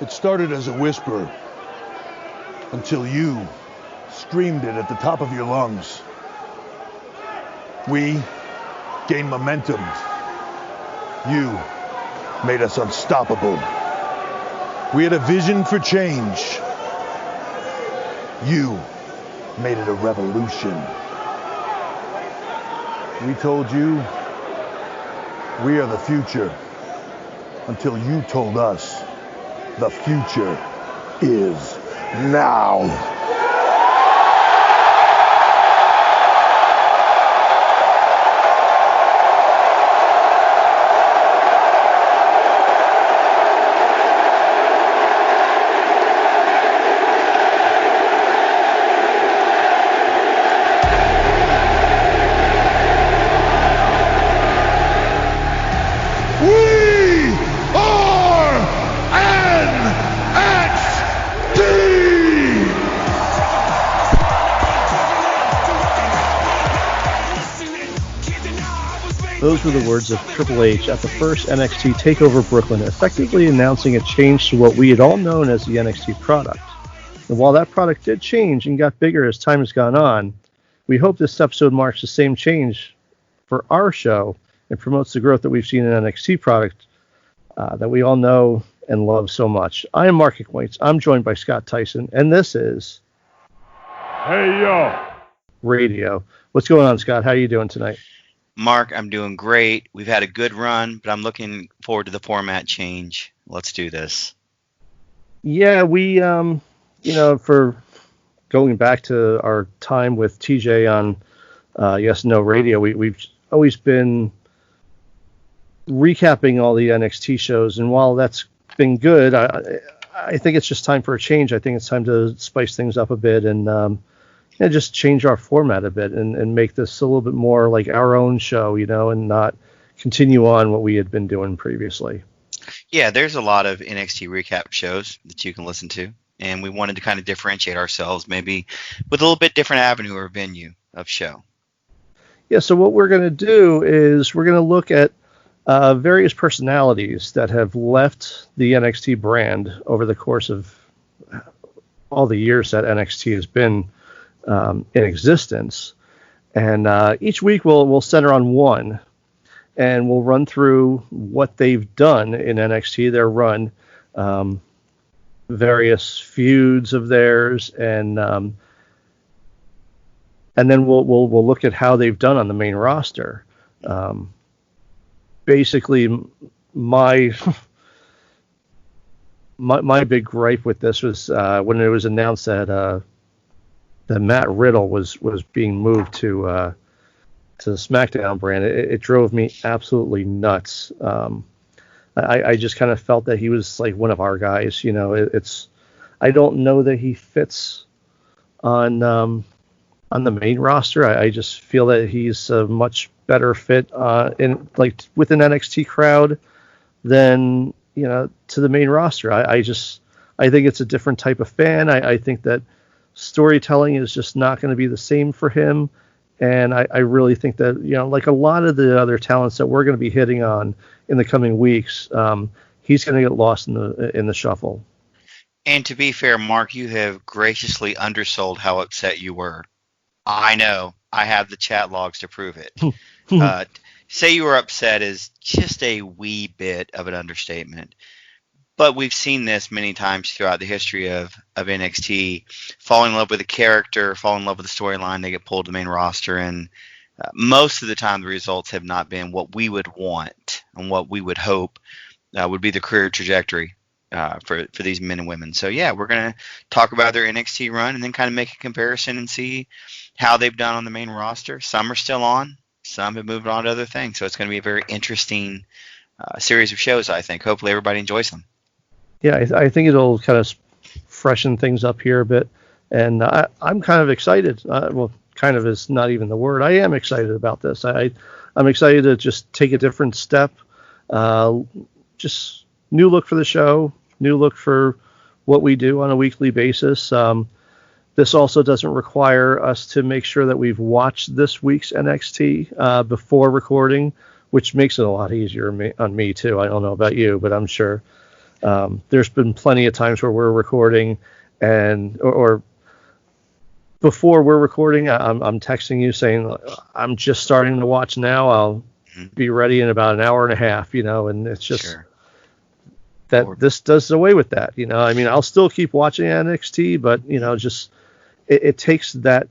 It started as a whisper until you screamed it at the top of your lungs. We gained momentum. You made us unstoppable. We had a vision for change. You made it a revolution. We told you we are the future until you told us the future is now. Those were the words of Triple H at the first NXT TakeOver Brooklyn, effectively announcing a change to what we had all known as the NXT product. And while that product did change and got bigger as time has gone on, we hope this episode marks the same change for our show and promotes the growth that we've seen in NXT product that we all know and love so much. I am Mark Scott. I'm joined by Scott Tyson, and this is Hey Yo Radio. What's going on, Scott? How are you doing tonight? Mark, I'm doing great. We've had a good run, but I'm looking forward to the format change. Let's do this. Yeah, we, for going back to our time with TJ on Yes No Radio, we've always been recapping all the NXT shows, and while that's been good, I think it's just time for a change. I think it's time to spice things up a bit and just change our format a bit and make this a little bit more like our own show, and not continue on what we had been doing previously. Yeah, there's a lot of NXT recap shows that you can listen to, and we wanted to kind of differentiate ourselves maybe with a little bit different avenue or venue of show. Yeah, so what we're going to do is we're going to look at various personalities that have left the NXT brand over the course of all the years that NXT has been in existence, and each week we'll center on one, and we'll run through what they've done in NXT, their run, various feuds of theirs, and then we'll look at how they've done on the main roster. Basically, my big gripe with this was when it was announced that Matt Riddle was being moved to the SmackDown brand. It drove me absolutely nuts. I just kind of felt that he was like one of our guys. I don't know that he fits on the main roster. I just feel that he's a much better fit with an NXT crowd than to the main roster. I think it's a different type of fan. I think that storytelling is just not going to be the same for him, and I really think that like a lot of the other talents that we're going to be hitting on in the coming weeks, he's going to get lost in the shuffle. And to be fair, Mark, you have graciously undersold how upset you were. I know. I have the chat logs to prove it. Say you were upset is just a wee bit of an understatement. But we've seen this many times throughout the history of NXT. Fall in love with a character, fall in love with the storyline, they get pulled to the main roster, and most of the time the results have not been what we would want and what we would hope would be the career trajectory for these men and women. So yeah, we're going to talk about their NXT run and then kind of make a comparison and see how they've done on the main roster. Some are still on, some have moved on to other things. So it's going to be a very interesting series of shows, I think. Hopefully everybody enjoys them. Yeah, I think it'll kind of freshen things up here a bit, and I'm kind of excited. Well, kind of is not even the word. I am excited about this. I'm excited to just take a different step. Just new look for the show, new look for what we do on a weekly basis. This also doesn't require us to make sure that we've watched this week's NXT before recording, which makes it a lot easier on me too. I don't know about you, but I'm sure There's been plenty of times where we're recording or before we're recording, I'm texting you saying I'm just starting to watch now. I'll be ready in about an hour and a half, and it's just that this does away with that. I mean, I'll still keep watching NXT, but just it takes that.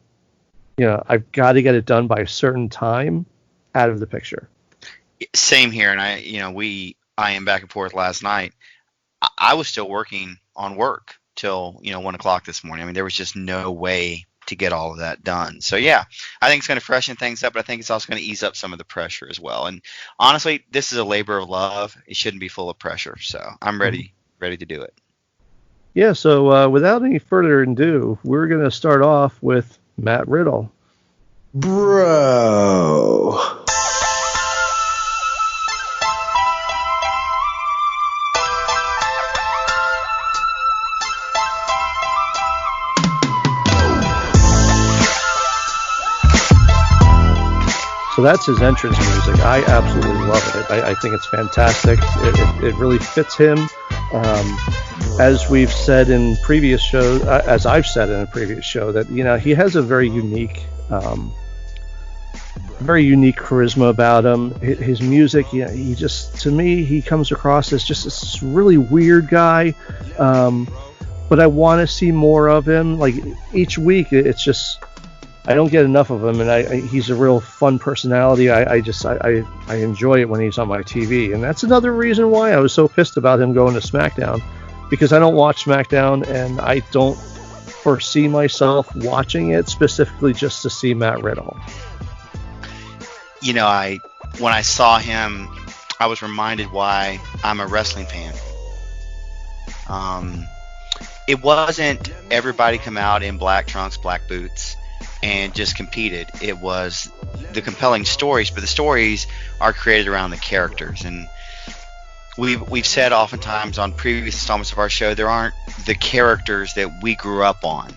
I've got to get it done by a certain time out of the picture. Same here, and I am back and forth last night. I was still working on work till 1 o'clock this morning. I mean, there was just no way to get all of that done. So yeah, I think it's going to freshen things up, but I think it's also going to ease up some of the pressure as well. And honestly, this is a labor of love. It shouldn't be full of pressure. So I'm ready to do it. Yeah. So without any further ado, we're going to start off with Matt Riddle. Bro. So that's his entrance music. I absolutely love it. I think it's fantastic. It really fits him. As we've said in previous shows, as I've said in a previous show, that he has a very unique charisma about him. His music, he just, to me, he comes across as just this really weird guy. But I want to see more of him. Like each week, it's just. I don't get enough of him, and he's a real fun personality. I enjoy it when he's on my TV, and that's another reason why I was so pissed about him going to SmackDown, because I don't watch SmackDown, and I don't foresee myself watching it specifically just to see Matt Riddle. When I saw him, I was reminded why I'm a wrestling fan. It wasn't everybody come out in black trunks, black boots, and just competed. It was the compelling stories, but the stories are created around the characters. And we've said oftentimes on previous installments of our show, there aren't the characters that we grew up on.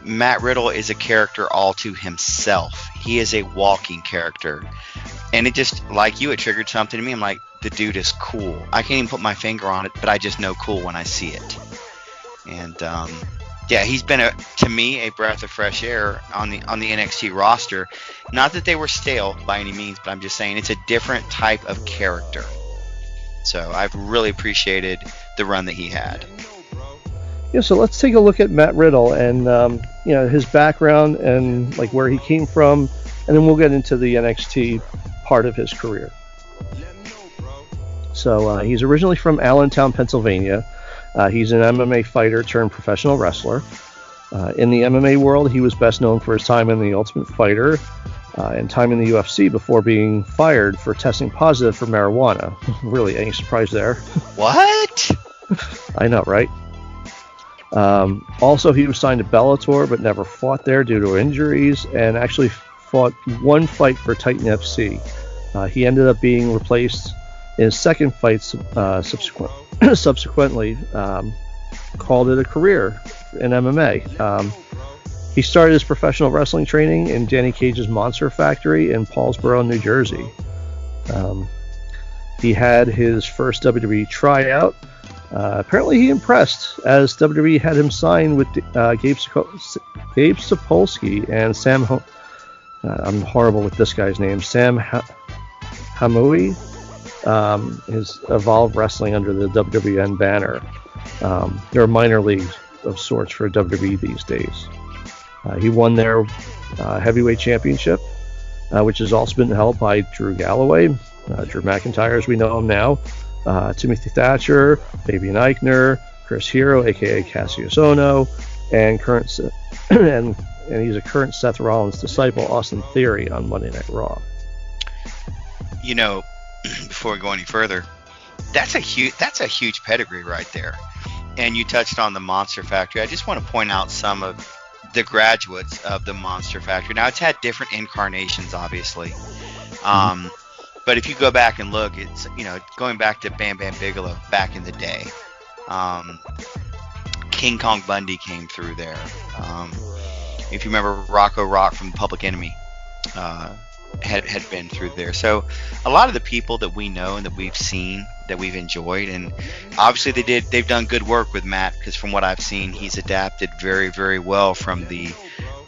Matt Riddle is a character all to himself. He is a walking character. And it just, like you, it triggered something to me. I'm like, the dude is cool. I can't even put my finger on it, but I just know cool when I see it. And yeah, he's been to me a breath of fresh air on the NXT roster. Not that they were stale by any means, but I'm just saying it's a different type of character. So I've really appreciated the run that he had. Yeah, so let's take a look at Matt Riddle and his background and like where he came from, and then we'll get into the NXT part of his career. So he's originally from Allentown, Pennsylvania. He's an MMA fighter turned professional wrestler. In the MMA world, he was best known for his time in The Ultimate Fighter and time in the UFC before being fired for testing positive for marijuana. Really, any surprise there? What? I know, right? Also, he was signed to Bellator but never fought there due to injuries, and actually fought one fight for Titan FC. He ended up being replaced in his second fight subsequently, called it a career in MMA. He started his professional wrestling training in Danny Cage's Monster Factory in Paulsboro, New Jersey. He had his first WWE tryout. Apparently he impressed, as WWE had him sign with Gabe Sapolsky and Sam I'm horrible with this guy's name, Sam Hamui. Is Evolve Wrestling under the WWN banner. They're a minor league of sorts for WWE these days. He won their heavyweight championship, which has also been held by Drew Galloway, Drew McIntyre as we know him now, Timothy Thatcher, Fabian Eichner, Chris Hero, aka Cassius Ohno, and and he's a current Seth Rollins disciple, Austin Theory, on Monday Night Raw. Before we go any further, that's a huge pedigree right there. And you touched on the Monster Factory. I just want to point out some of the graduates of the Monster Factory. Now, it's had different incarnations, obviously. But if you go back and look, it's, going back to Bam Bam Bigelow back in the day. King Kong Bundy came through there. If you remember Rocco Rock from Public Enemy, had been through there. So a lot of the people that we know and that we've seen, that we've enjoyed, and obviously they've done good work with Matt, because from what I've seen, he's adapted very, very well from the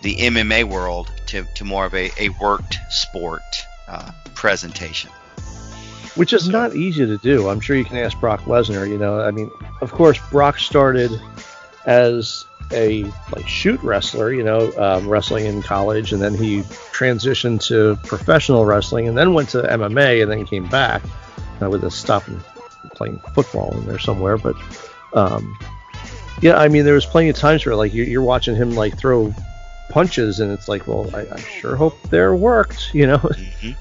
MMA world to more of a worked sport presentation. Which is not easy to do. I'm sure you can ask Brock Lesnar. I mean, of course, Brock started as a shoot wrestler, wrestling in college, and then he transitioned to professional wrestling, and then went to MMA, and then came back with a stop and playing football in there somewhere. But yeah, I mean, there was plenty of times where you're watching him throw punches, and it's like, well, I sure hope they're worked, Mm-hmm.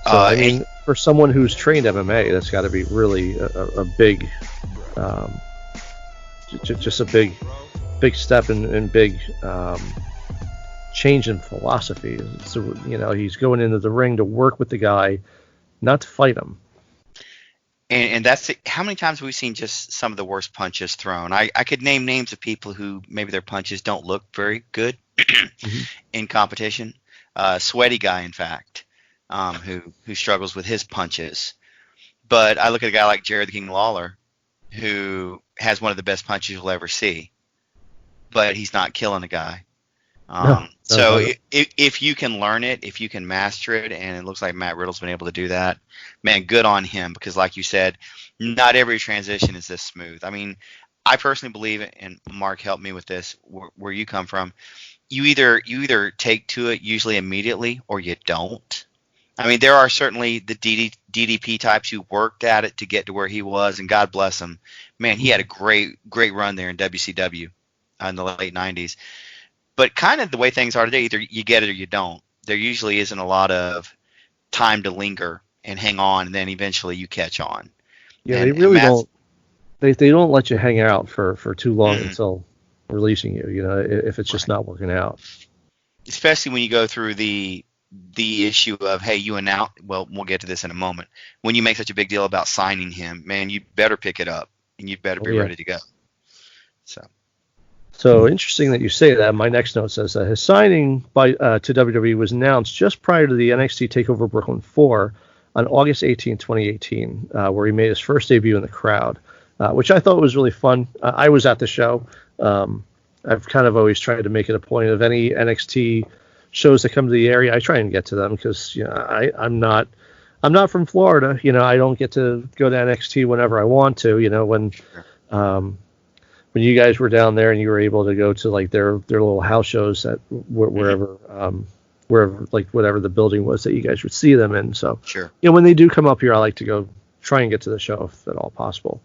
So, I mean, for someone who's trained MMA, that's got to be really a big, just a big step and big change in philosophy. So, he's going into the ring to work with the guy, not to fight him. And that's how many times have we seen just some of the worst punches thrown? I could name names of people who maybe their punches don't look very good Mm-hmm. in competition. Sweaty guy, in fact, who struggles with his punches. But I look at a guy like Jared the King Lawler, who has one of the best punches you'll ever see, but he's not killing a guy. If you can learn it, if you can master it, and it looks like Matt Riddle's been able to do that, man, good on him, because like you said, not every transition is this smooth. I mean, I personally believe, and Mark helped me with this, where you come from, you either take to it usually immediately, or you don't. I mean, there are certainly the DDP types who worked at it to get to where he was, and God bless him. Man, he had a great run there in WCW in the late 90s. But kind of the way things are today, either you get it or you don't. There usually isn't a lot of time to linger and hang on, and then eventually you catch on. Yeah, they really don't. They don't let you hang out for too long until releasing you. If it's just not working out. Especially when you go through the issue of, hey, you announce. Well, we'll get to this in a moment. When you make such a big deal about signing him, man, you better pick it up and you better be ready to go. So interesting that you say that. My next note says that his signing to WWE was announced just prior to the NXT TakeOver Brooklyn 4 on August 18, 2018, where he made his first debut in the crowd, which I thought was really fun. I was at the show. I've kind of always tried to make it a point of any NXT shows that come to the area, I try and get to them, because I'm not from Florida. I don't get to go to NXT whenever I want to. When you guys were down there and you were able to go to their little house shows at wherever whatever the building was that you guys would see them in. So sure. When they do come up here, I like to go try and get to the show if at all possible.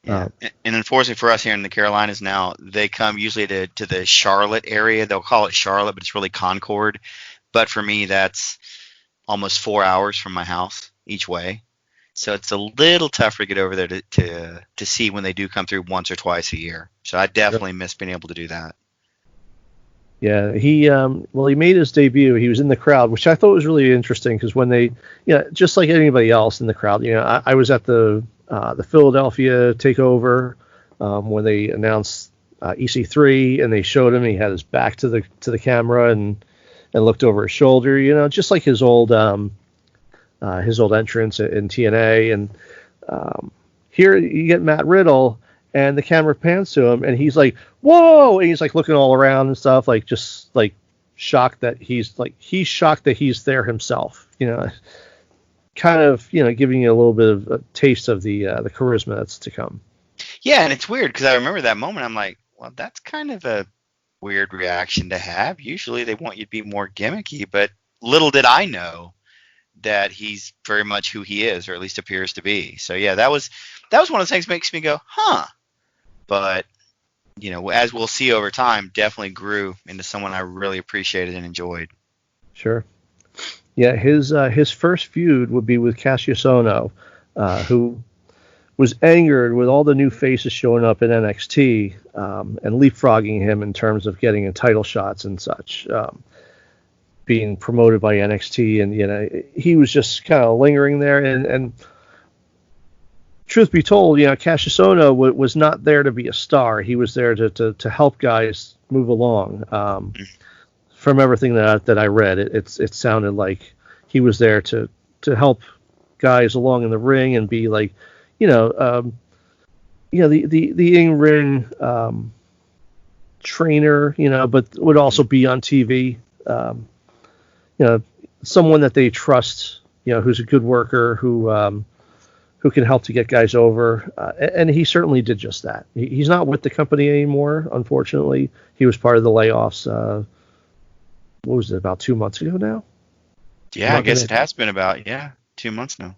Yeah. And unfortunately for us here in the Carolinas now, they come usually to the Charlotte area. They'll call it Charlotte, but it's really Concord. But for me, that's almost 4 hours from my house each way. So it's a little tougher to get over there to see when they do come through once or twice a year. So I definitely miss being able to do that. Yeah, he made his debut. He was in the crowd, which I thought was really interesting, because when they, just like anybody else in the crowd, I was at the Philadelphia TakeOver when they announced EC3, and they showed him. He had his back to the camera and looked over his shoulder, just like his old entrance in TNA. And here you get Matt Riddle, and the camera pans to him, and he's like, "Whoa!" And he's looking all around and stuff, just shocked that he's shocked that he's there himself. Kind of giving you a little bit of a taste of the charisma that's to come. Yeah, and it's weird, because I remember that moment. I'm like, well, that's kind of a weird reaction to have. Usually they want you to be more gimmicky, but little did I know that he's very much who he is, or at least appears to be. So yeah, that was one of the things that makes me go, huh. But as we'll see over time, definitely grew into someone I really appreciated and enjoyed. Sure. Yeah, his first feud would be with Cassius Ohno, who was angered with all the new faces showing up in NXT and leapfrogging him in terms of getting in title shots and such. Being promoted by NXT, and he was just kind of lingering there. And truth be told, Cassius Ohno was not there to be a star. He was there to help guys move along. from everything that I read, it sounded like he was there to help guys along in the ring and be like, the in-ring trainer, but would also be on TV. Someone that they trust, who's a good worker, who can help to get guys over. And he certainly did just that. He's not with the company anymore, unfortunately. He was part of the layoffs. What was it, about 2 months ago now? Yeah, I guess it has been about 2 months now.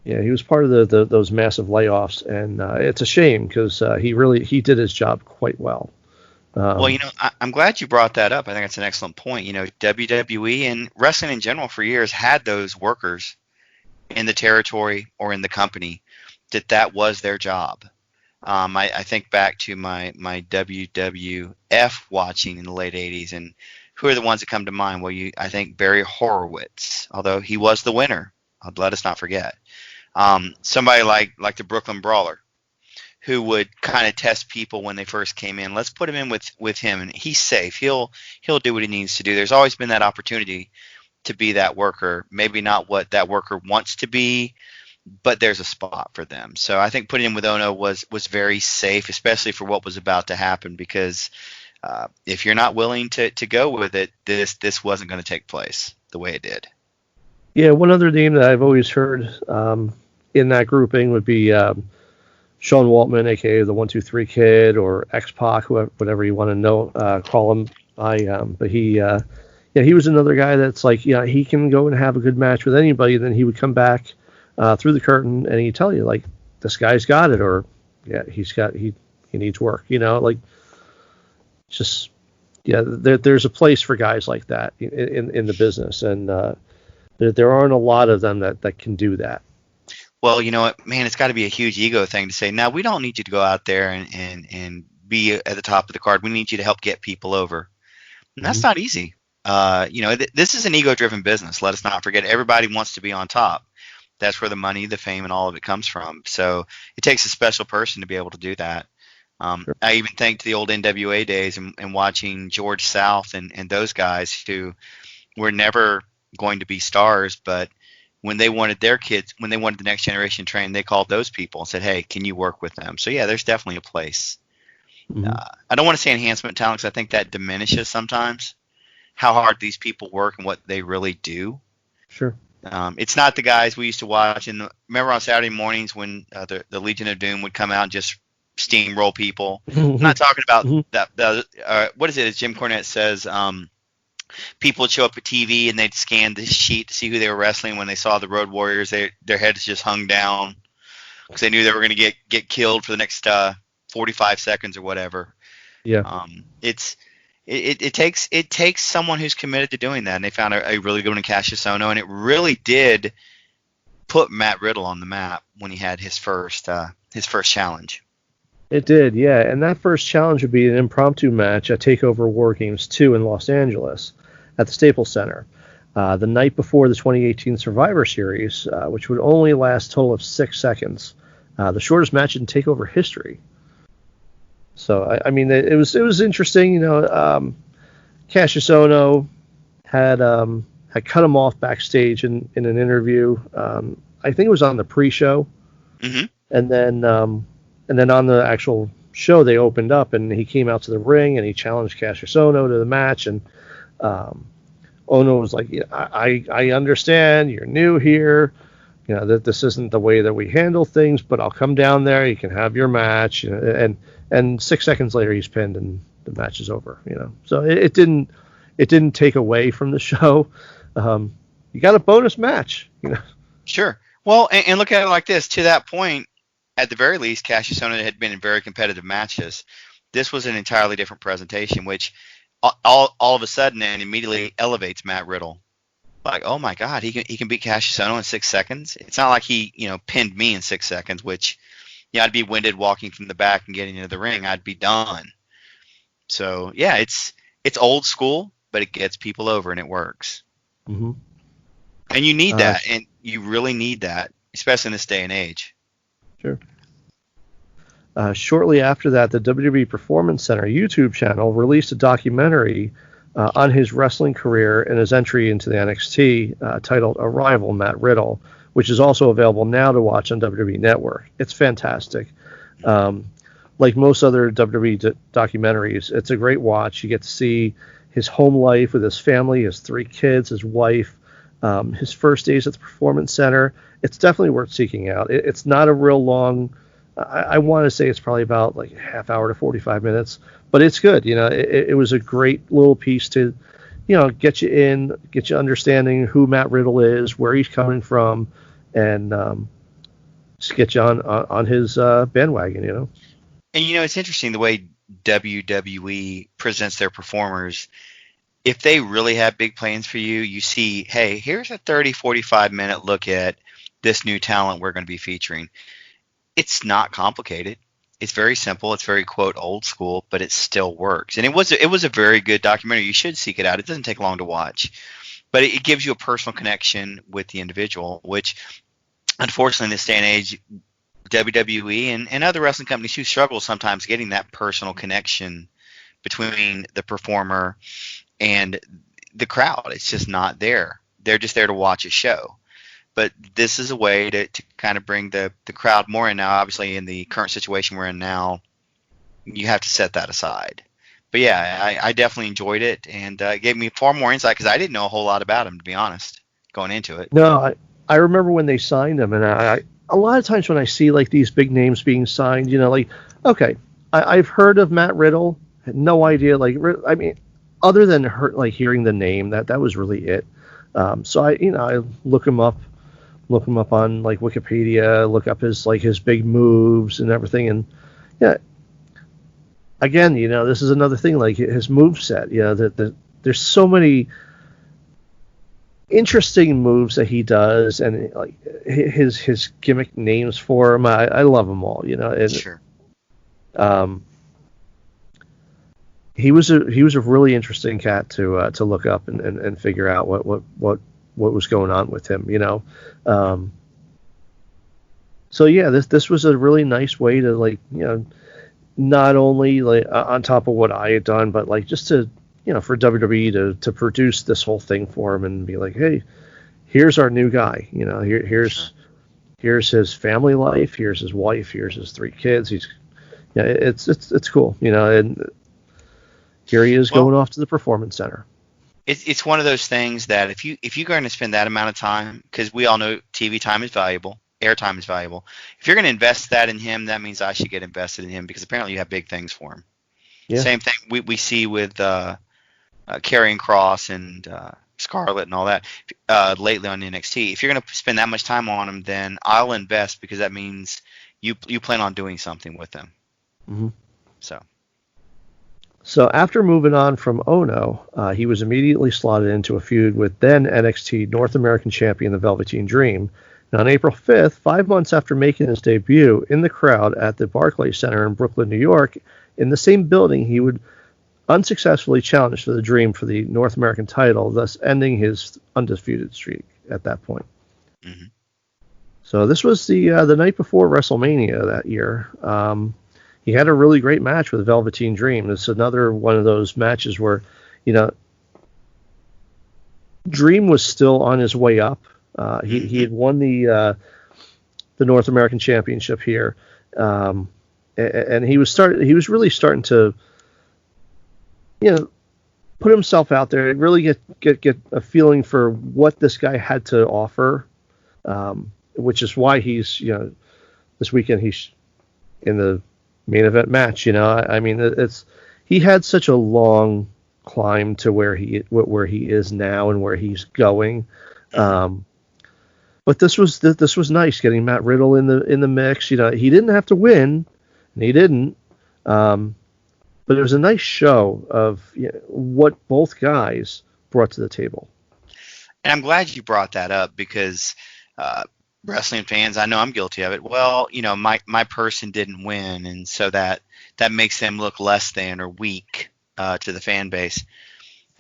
Yeah, he was part of those massive layoffs, and it's a shame because he did his job quite well. Well, I'm glad you brought that up. I think that's an excellent point. WWE and wrestling in general for years had those workers in the territory or in the company that was their job. I think back to my WWF watching in the late 80s, and who are the ones that come to mind? Well, I think Barry Horowitz, although he was the winner. Let us not forget. Somebody like the Brooklyn Brawler, who would kind of test people when they first came in. Let's put him in with him, and he's safe. He'll do what he needs to do. There's always been that opportunity to be that worker. Maybe not what that worker wants to be, but there's a spot for them. So I think putting him with Ono was very safe, especially for what was about to happen, because if you're not willing to go with it, this wasn't going to take place the way it did. Yeah, one other name that I've always heard in that grouping would be Sean Waltman, aka the 1-2-3 Kid, or X-Pac, whatever you want to call him. But he was another guy that's like, he can go and have a good match with anybody. Then he would come back through the curtain and he'd tell you, like, this guy's got it, or he needs work. Just there's a place for guys like that in the business, and there aren't a lot of them that can do that. Well, you know what, man, it's got to be a huge ego thing to say, now we don't need you to go out there and be at the top of the card. We need you to help get people over. And that's not easy. This is an ego-driven business. Let us not forget, everybody wants to be on top. That's where the money, the fame, and all of it comes from. So it takes a special person to be able to do that. Sure. I even think to the old NWA days and watching George South and those guys who were never going to be stars, but when they wanted their kids, when they wanted the next generation trained, they called those people and said, hey, can you work with them? So, yeah, there's definitely a place. Mm-hmm. I don't want to say enhancement talent, because I think that diminishes sometimes how hard these people work and what they really do. Sure. It's not the guys we used to watch. Remember on Saturday mornings when the Legion of Doom would come out and just steamroll people? I'm not talking about that. What is it, as Jim Cornette says, people would show up at TV and they'd scan the sheet to see who they were wrestling. When they saw the Road Warriors, their heads just hung down because they knew they were going to get killed for the next 45 seconds or whatever. Yeah. It takes someone who's committed to doing that, and they found a really good one in Cassius Ohno, and it really did put Matt Riddle on the map when he had his first challenge. It did, yeah. And that first challenge would be an impromptu match at TakeOver War Games 2 in Los Angeles at the Staples Center, the night before the 2018 Survivor Series, which would only last a total of 6 seconds, the shortest match in TakeOver history. So, it was interesting. Cassius Ohno had cut him off backstage in an interview. I think it was on the pre-show. Mm-hmm. And then on the actual show, they opened up, and he came out to the ring, and he challenged Cassius Ohno to the match. And Ohno was like, I understand you're new here, that this isn't the way that we handle things, but I'll come down there. You can have your match. And 6 seconds later, he's pinned, and the match is over. So it didn't take away from the show. You got a bonus match. Sure. Well, and look at it like this. To that point, at the very least, Cassius Ohno had been in very competitive matches. This was an entirely different presentation, which all of a sudden and immediately elevates Matt Riddle. Like, oh my God, he can beat Cassius Ohno in 6 seconds. It's not like he pinned me in 6 seconds, which I'd be winded walking from the back and getting into the ring. I'd be done. So yeah, it's old school, but it gets people over and it works. Mm-hmm. And you need that, and you really need that, especially in this day and age. Sure. Shortly after that, the WWE Performance Center YouTube channel released a documentary on his wrestling career and his entry into the NXT, titled Arrival, Matt Riddle, which is also available now to watch on WWE Network. It's fantastic. Like most other WWE documentaries, it's a great watch. You get to see his home life with his family, his 3 kids, his wife, his first days at the Performance Center. It's definitely worth seeking out. It's not a real long, I want to say it's probably about like a half hour to 45 minutes, but it's good. It was a great little piece to, get you understanding who Matt Riddle is, where he's coming from, and just get you on his bandwagon, And it's interesting the way WWE presents their performers. If they really have big plans for you, you see, hey, here's a 30, 45-minute look at this new talent we're going to be featuring. It's not complicated. It's very simple. It's very, quote, old school, but it still works. And it was a very good documentary. You should seek it out. It doesn't take long to watch. But it gives you a personal connection with the individual, which, unfortunately, in this day and age, WWE and other wrestling companies who struggle sometimes getting that personal connection between the performer and the crowd. It's just not there. They're just there to watch a show. But this is a way to kind of bring the crowd more in now. Obviously, in the current situation we're in now, you have to set that aside. But yeah, I definitely enjoyed it, and it gave me far more insight because I didn't know a whole lot about him, to be honest, going into it. No, I remember when they signed him, and I a lot of times when I see like these big names being signed, okay, I've heard of Matt Riddle, had no idea, I mean, other than hearing the name, that was really it. So I look him up on like Wikipedia, look up his big moves and everything, and yeah. Again, this is another thing, like his move set. There's so many interesting moves that he does, and like his gimmick names for him. I love them all. And, sure. He was a really interesting cat to look up and figure out what was going on with him. So yeah, this was a really nice way to not only on top of what I had done, but just to for WWE to produce this whole thing for him and be like, hey, here's our new guy. Here's his family life. Here's his wife. Here's his 3 kids. It's cool. And here he is going off to the Performance Center. It's one of those things that if you're going to spend that amount of time, because we all know TV time is valuable. Airtime is valuable. If you're going to invest that in him, that means I should get invested in him because apparently you have big things for him. Yeah. Same thing we see with Karrion Kross and Scarlett and all that lately on NXT. If you're going to spend that much time on him, then I'll invest because that means you plan on doing something with them. Mm-hmm. So after moving on from Ono, he was immediately slotted into a feud with then NXT North American Champion, the Velveteen Dream. And on April 5th, 5 months after making his debut in the crowd at the Barclays Center in Brooklyn, New York, in the same building, he would unsuccessfully challenge for the Dream for the North American title, thus ending his undisputed streak at that point. Mm-hmm. So this was the night before WrestleMania that year. He had a really great match with Velveteen Dream. It's another one of those matches where, Dream was still on his way up. He had won the North American Championship here, and he was really starting to, put himself out there and really get a feeling for what this guy had to offer, which is why he's this weekend he's in the main event match. I mean, he had such a long climb to where he is now and where he's going. But this was nice getting Matt Riddle in the mix. He didn't have to win, and he didn't. But it was a nice show of what both guys brought to the table. And I'm glad you brought that up because wrestling fans, I know I'm guilty of it. Well, my person didn't win, and so that makes them look less than or weak to the fan base.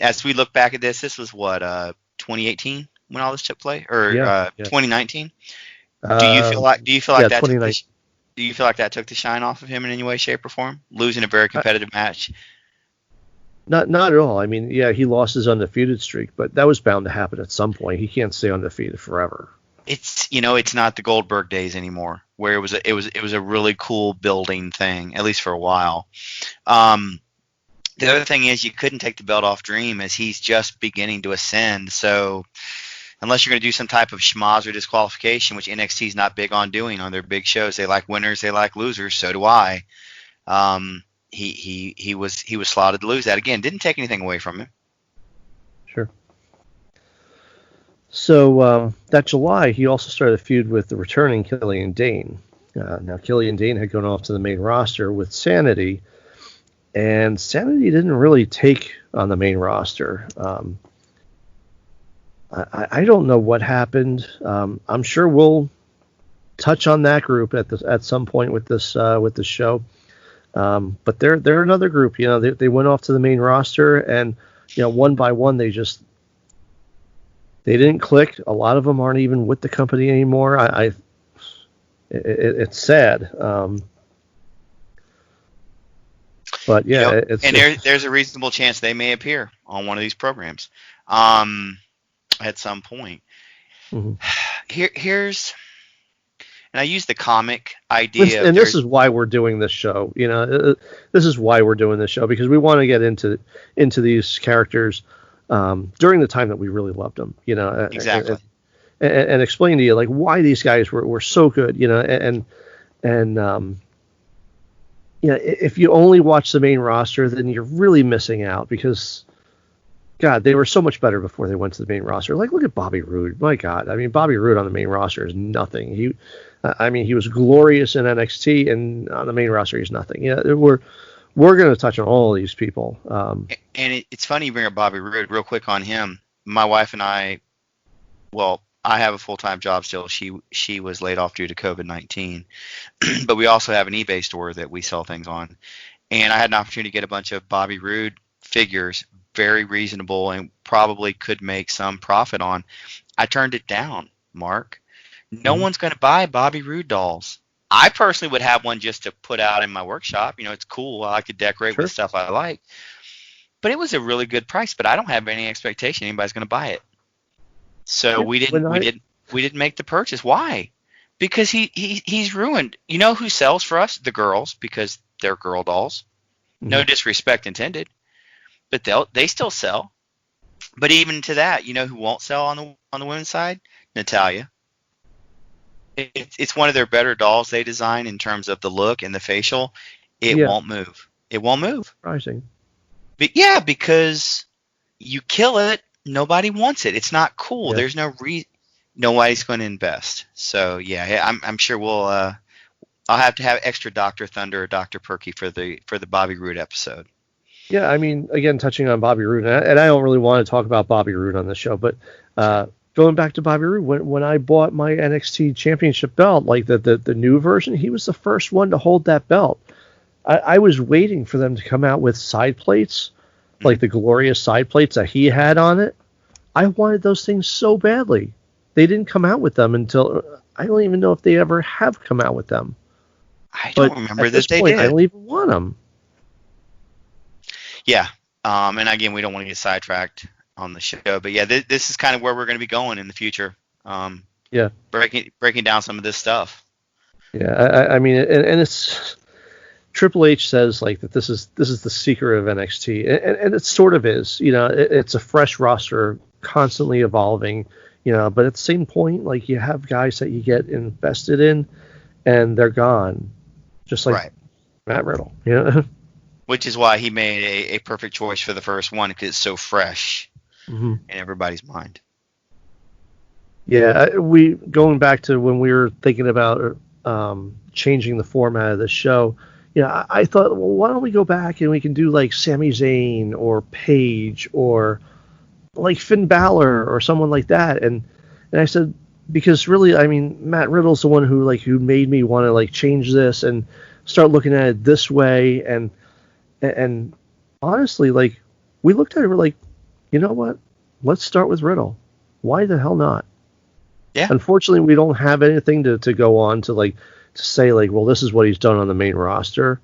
As we look back at this was what 2018 when all this took place, or 2019. Do you feel like that? Do you feel like that took the shine off of him in any way, shape, or form? Losing a very competitive match. Not at all. I mean, yeah, he lost his undefeated streak, but that was bound to happen at some point. He can't stay undefeated forever. It's not the Goldberg days anymore, where it was a really cool building thing, at least for a while. The other thing is you couldn't take the belt off Dream as he's just beginning to ascend. So unless you're going to do some type of schmoz or disqualification, which NXT is not big on doing on their big shows, they like winners, they like losers. So do I. He was slotted to lose that. Again, didn't take anything away from him. Sure. So that July, he also started a feud with the returning Killian Dane. Now, Killian Dane had gone off to the main roster with Sanity, and Sanity didn't really take on the main roster. I don't know what happened. I'm sure we'll touch on that group at some point with this show. But they're another group. They went off to the main roster, and one by one they didn't click. A lot of them aren't even with the company anymore. It's sad. But yeah, there's a reasonable chance they may appear on one of these programs at some point. Mm-hmm. Here's, and I use the comic idea. And this is why we're doing this show. This is why we're doing this show, because we want to get into these characters during the time that we really loved them. Exactly. And explain to you like why these guys were so good. If you only watch the main roster, then you're really missing out, because God, they were so much better before they went to the main roster. Like, look at Bobby Roode. My God. I mean, Bobby Roode on the main roster is nothing. He was glorious in NXT, and on the main roster, he's nothing. We're going to touch on all of these people. And it's funny you bring up Bobby Roode. Real quick on him. My wife and I have a full-time job still. She was laid off due to COVID-19. But we also have an eBay store that we sell things on. And I had an opportunity to get a bunch of Bobby Roode figures, very reasonable, and probably could make some profit on. I turned it down, Mark. No one's going to buy Bobby Roode dolls. I personally would have one just to put out in my workshop. It's cool. I could decorate with stuff I like. But it was a really good price, but I don't have any expectation anybody's going to buy it. So we didn't make the purchase. Why? Because he's ruined. You know who sells for us? The girls, because they're girl dolls. No disrespect intended. But they still sell. But even to that, you know who won't sell on the women's side? Natalya. It's one of their better dolls they design in terms of the look and the facial. It won't move. It won't move. Surprising. But yeah, because you kill it, nobody wants it. It's not cool. Yeah. There's no reason. Nobody's going to invest. So yeah, I'm sure I'll have to have extra Dr. Thunder or Dr. Perky for the Bobby Roode episode. Yeah, I mean, again, touching on Bobby Roode, and I don't really want to talk about Bobby Roode on this show, but going back to Bobby Roode, when I bought my NXT Championship belt, like the new version, he was the first one to hold that belt. I was waiting for them to come out with side plates, like the glorious side plates that he had on it. I wanted those things so badly. They didn't come out with them until, I don't even know if they ever have come out with them. I don't remember that they did. I don't even want them. Yeah. And again, we don't want to get sidetracked on the show, but yeah, this is kind of where we're going to be going in the future. Breaking down some of this stuff. Yeah. I mean, and it's Triple H says like that this is the secret of NXT, and it sort of is. It's a fresh roster, constantly evolving. But at the same point, like you have guys that you get invested in, and they're gone, just like Matt Riddle. Which is why he made a perfect choice for the first one, because it's so fresh in everybody's mind. Yeah, going back to when we were thinking about changing the format of the show. I thought, well, why don't we go back and we can do like Sami Zayn or Paige or like Finn Balor or someone like that. And I said, because really, I mean, Matt Riddle's the one who made me want to like change this and start looking at it this way. And honestly, like we looked at it, we're like, you know what? Let's start with Riddle. Why the hell not? Yeah. Unfortunately, we don't have anything to go on to say like, well, this is what he's done on the main roster.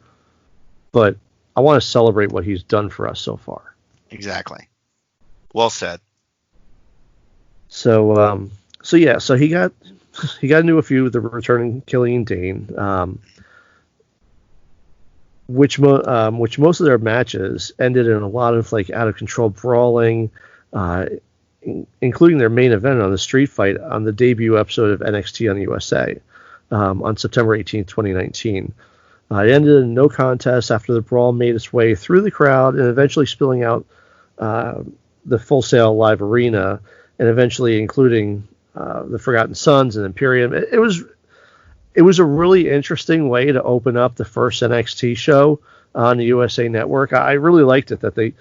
But I want to celebrate what he's done for us so far. Exactly. Well said. So he got into a feud with the returning Killian Dane, which most of their matches ended in a lot of like out of control brawling, including their main event on the street fight on the debut episode of NXT on the USA on September 18th, 2019. It ended in no contest after the brawl made its way through the crowd and eventually spilling out the Full Sail Live Arena, and eventually including the Forgotten Sons and Imperium. It was a really interesting way to open up the first NXT show on the USA Network. I really liked it that the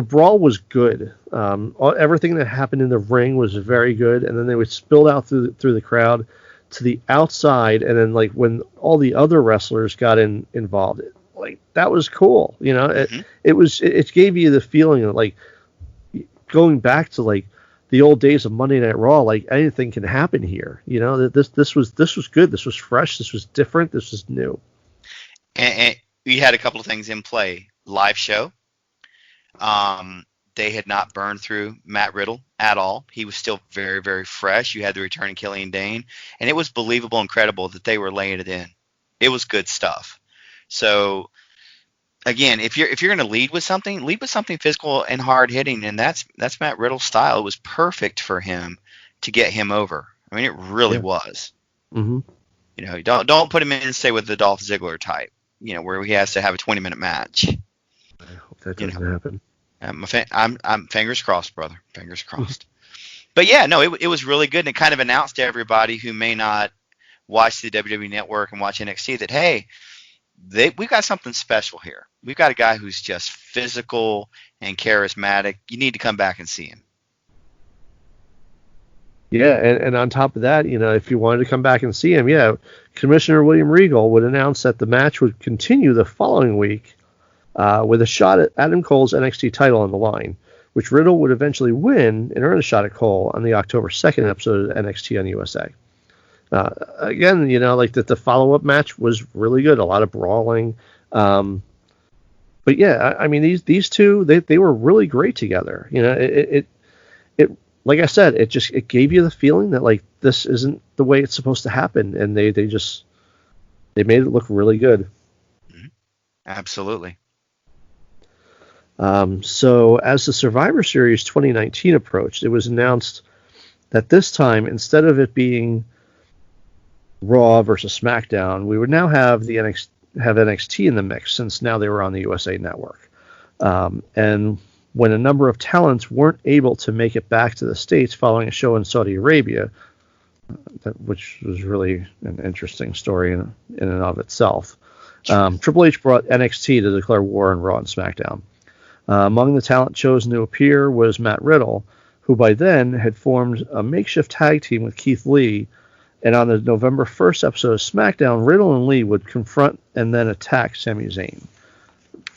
brawl was good. Everything that happened in the ring was very good, and then they would spill out through the crowd to the outside, and then like when all the other wrestlers got involved, like that was cool. It gave you the feeling of like going back to like the old days of Monday Night Raw. Like anything can happen here. This was good. This was fresh. This was different. This was new. And we had a couple of things in play. Live show. They had not burned through Matt Riddle at all. He was still very, very fresh. You had the returning Killian Dane, and it was believable and credible that they were laying it in. It was good stuff. So, again, if you're going to lead with something physical and hard hitting, and that's Matt Riddle's style. It was perfect for him to get him over. I mean, it really was. Mm-hmm. Don't put him in, say, with the Dolph Ziggler type. Where he has to have a 20-minute match. I hope that doesn't happen. I'm fingers crossed, brother. Fingers crossed. But yeah, no, it was really good, and it kind of announced to everybody who may not watch the WWE Network and watch NXT that, hey, we've got something special here. We've got a guy who's just physical and charismatic. You need to come back and see him. Yeah, and on top of that, if you wanted to come back and see him, Commissioner William Regal would announce that the match would continue the following week with a shot at Adam Cole's NXT title on the line, which Riddle would eventually win and earn a shot at Cole on the October 2nd episode of NXT on USA. Again, like the follow-up match was really good, a lot of brawling. But yeah, I mean, these two, they were really great together. It like I said, it gave you the feeling that like this isn't the way it's supposed to happen, and they made it look really good. Absolutely. So as the Survivor Series 2019 approached, it was announced that this time, instead of it being Raw versus SmackDown, we would now have NXT in the mix, since now they were on the USA Network. And when a number of talents weren't able to make it back to the States following a show in Saudi Arabia, which was really an interesting story in and of itself, Triple H brought NXT to declare war on Raw and SmackDown. Among the talent chosen to appear was Matt Riddle, who by then had formed a makeshift tag team with Keith Lee, and on the November 1st episode of SmackDown, Riddle and Lee would confront and then attack Sami Zayn.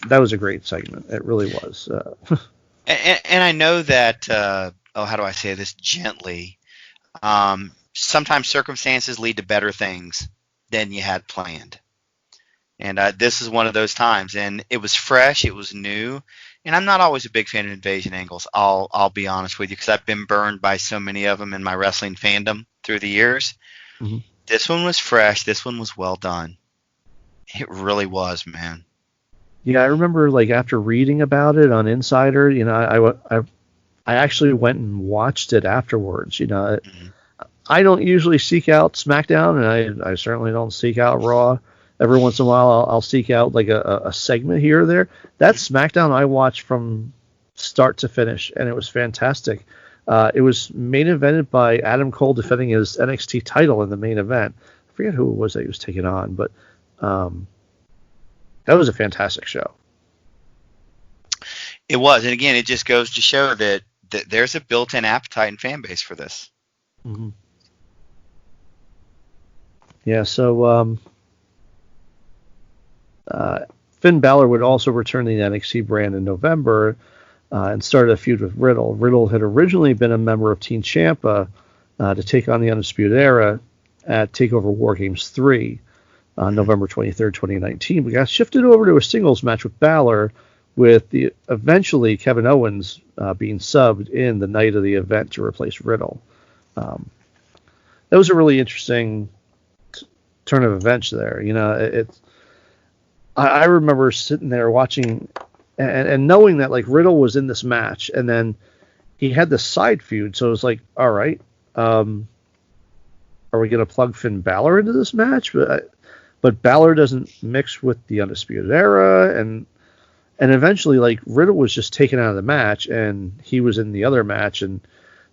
That was a great segment. It really was. And I know that, how do I say this gently? Sometimes circumstances lead to better things than you had planned. And this is one of those times. And it was fresh. It was new. And I'm not always a big fan of invasion angles. I'll be honest with you, because I've been burned by so many of them in my wrestling fandom through the years. Mm-hmm. This one was fresh. This one was well done. It really was, man. Yeah, I remember like after reading about it on Insider, I actually went and watched it afterwards. Mm-hmm. I don't usually seek out SmackDown, and I certainly don't seek out Raw. Every once in a while, I'll seek out like a segment here or there. That SmackDown I watched from start to finish, and it was fantastic. It was main evented by Adam Cole defending his NXT title in the main event. I forget who it was that he was taking on, but that was a fantastic show. It was, and again, it just goes to show that there's a built-in appetite and fan base for this. Mm-hmm. Yeah, so Finn Balor would also return to the NXT brand in November and started a feud with Riddle. Riddle had originally been a member of Team Ciampa to take on the Undisputed Era at TakeOver War Games 3 on November 23rd, 2019. We got shifted over to a singles match with Balor, with the eventually Kevin Owens being subbed in the night of the event to replace Riddle. That was a really interesting turn of events there. I remember sitting there watching and knowing that like Riddle was in this match, and then he had the side feud. So it was like, all right, are we going to plug Finn Balor into this match? But Balor doesn't mix with the Undisputed Era, and eventually like Riddle was just taken out of the match, and he was in the other match, and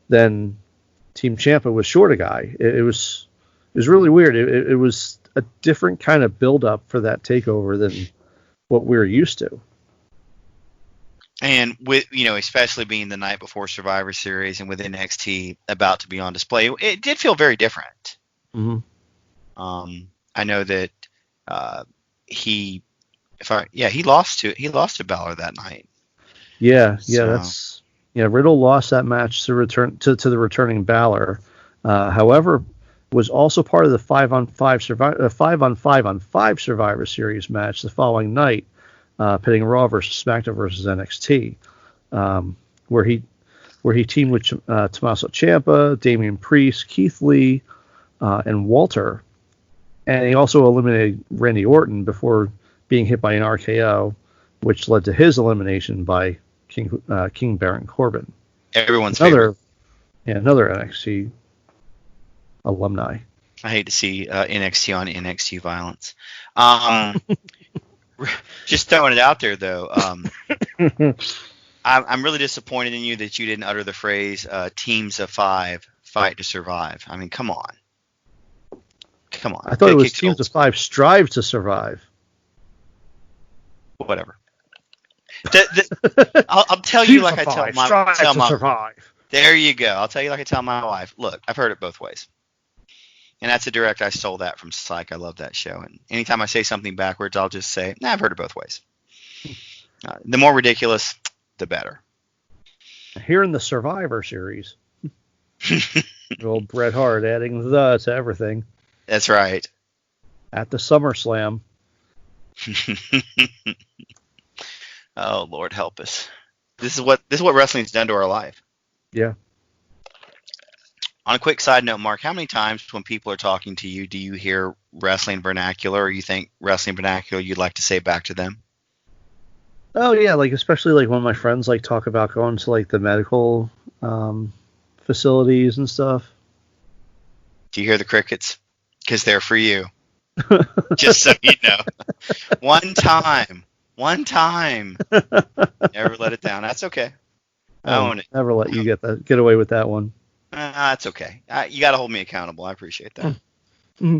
then Team Ciampa was short a guy. It was really weird. It was a different kind of build up for that takeover than what we're used to. And with, especially being the night before Survivor Series and with NXT about to be on display, it did feel very different. Mm-hmm. I know that he lost to Balor that night. Yeah, Riddle lost that match to the returning Balor. However, was also part of the 5-on-5 Survivor Series match the following night, pitting Raw versus SmackDown versus NXT, where he teamed with Tommaso Ciampa, Damian Priest, Keith Lee, and Walter, and he also eliminated Randy Orton before being hit by an RKO, which led to his elimination by King Baron Corbin. Everyone's favorite. Another NXT alumni. I hate to see NXT on NXT violence. Just throwing it out there, though. I'm really disappointed in you that you didn't utter the phrase "teams of 5 fight to survive." I mean, come on. I thought it was teams of 5 strive to survive. Whatever. I'll tell you like I tell my survive. There you go. I'll tell you like I tell my wife. Look, I've heard it both ways. And that's a direct. I stole that from Psych. I love that show. And anytime I say something backwards, I'll just say, I've heard it both ways. The more ridiculous, the better. Here in the Survivor Series, old Bret Hart adding the to everything. That's right. At the SummerSlam. Oh, Lord help us. This is what wrestling's done to our life. Yeah. On a quick side note, Mark, how many times when people are talking to you do you hear wrestling vernacular, or you think wrestling vernacular you'd like to say back to them? Oh yeah, like especially like when my friends like talk about going to like the medical facilities and stuff. Do you hear the crickets? Because they're for you. Just so you know. One time. Never let it down. That's okay. I own it. Never let you get away with that one. That's okay. You got to hold me accountable. I appreciate that. Mm-hmm.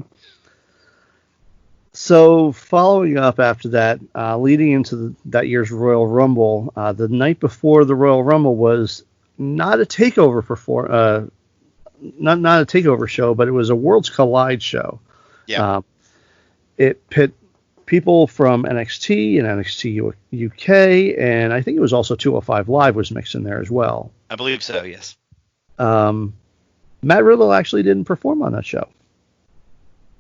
So following up after that, leading into that year's Royal Rumble, the night before the Royal Rumble was not a takeover not a takeover show, but it was a Worlds Collide show. Yeah. It pit people from NXT and NXT UK, and I think it was also 205 Live was mixed in there as well. I believe so, yes. Matt Riddle actually didn't perform on that show.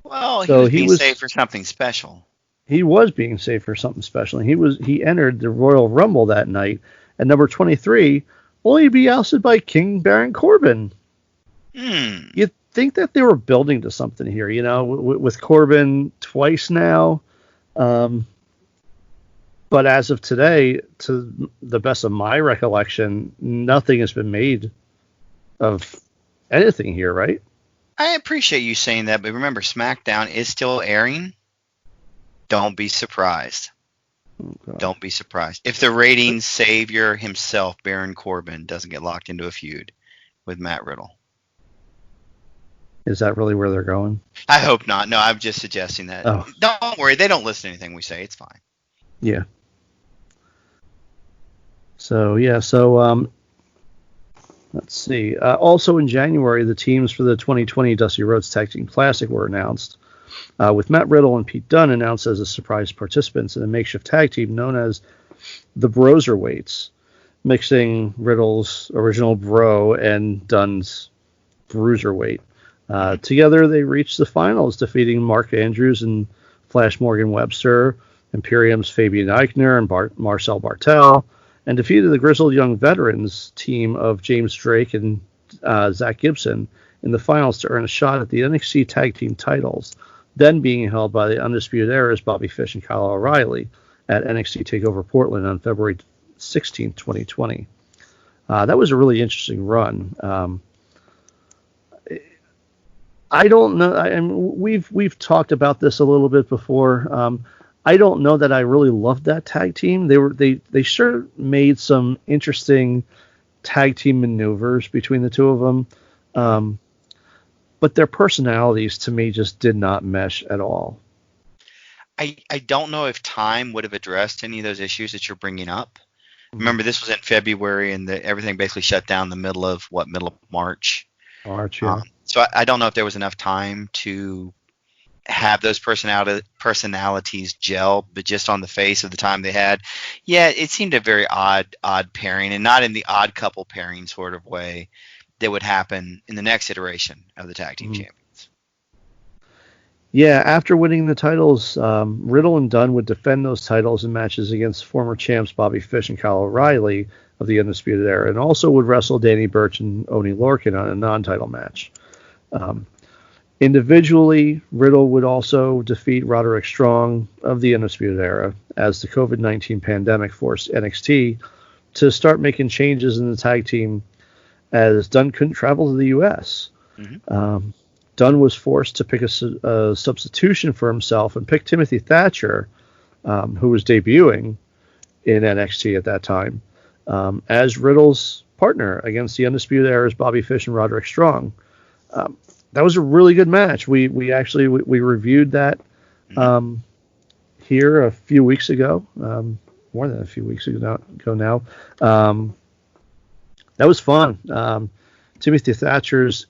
Well, he was being saved for something special. He was being saved for something special. He entered the Royal Rumble that night at number 23, only to be ousted by King Baron Corbin. You'd think that they were building to something here, with Corbin twice now. But as of today, to the best of my recollection, nothing has been made of anything here, right? I appreciate you saying that, but remember, SmackDown is still airing. Don't be surprised. Oh, don't be surprised. If the ratings savior himself, Baron Corbin, doesn't get locked into a feud with Matt Riddle. Is that really where they're going? I hope not. No, I'm just suggesting that. Oh. Don't worry. They don't listen to anything we say. It's fine. Yeah. So, let's see. Also in January, the teams for the 2020 Dusty Rhodes Tag Team Classic were announced, with Matt Riddle and Pete Dunne announced as a surprise participants in a makeshift tag team known as the Broserweights, mixing Riddle's original bro and Dunne's bruiserweight. Together, they reached the finals, defeating Mark Andrews and Flash Morgan Webster Imperium's Fabian Eichner and Marcel Bartel, and defeated the grizzled young veterans team of James Drake and Zach Gibson in the finals to earn a shot at the NXT Tag Team titles, then being held by the Undisputed Era's Bobby Fish and Kyle O'Reilly at NXT TakeOver Portland on February 16, 2020. That was a really interesting run. I don't know. We've talked about this a little bit before. I don't know that I really loved that tag team. They sure made some interesting tag team maneuvers between the two of them, but their personalities to me just did not mesh at all. I don't know if time would have addressed any of those issues that you're bringing up. Remember, this was in February, and everything basically shut down in the middle of March. March, yeah. So I don't know if there was enough time to have those personalities gel, but just on the face of the time they had, yeah, it seemed a very odd pairing, and not in the odd couple pairing sort of way that would happen in the next iteration of the tag team champions. Yeah, after winning the titles, Riddle and Dunn would defend those titles in matches against former champs Bobby Fish and Kyle O'Reilly of the Undisputed Era, and also would wrestle Danny Burch and Oney Lorcan on a non-title match. Individually, Riddle would also defeat Roderick Strong of the Undisputed Era as the COVID-19 pandemic forced NXT to start making changes in the tag team as Dunn couldn't travel to the U.S. Dunn was forced to pick a substitution for himself and pick Timothy Thatcher, who was debuting in NXT at that time, as Riddle's partner against the Undisputed Era's Bobby Fish and Roderick Strong. That was a really good match. We reviewed that here a few weeks ago, more than a few weeks ago now. That was fun. Timothy Thatcher's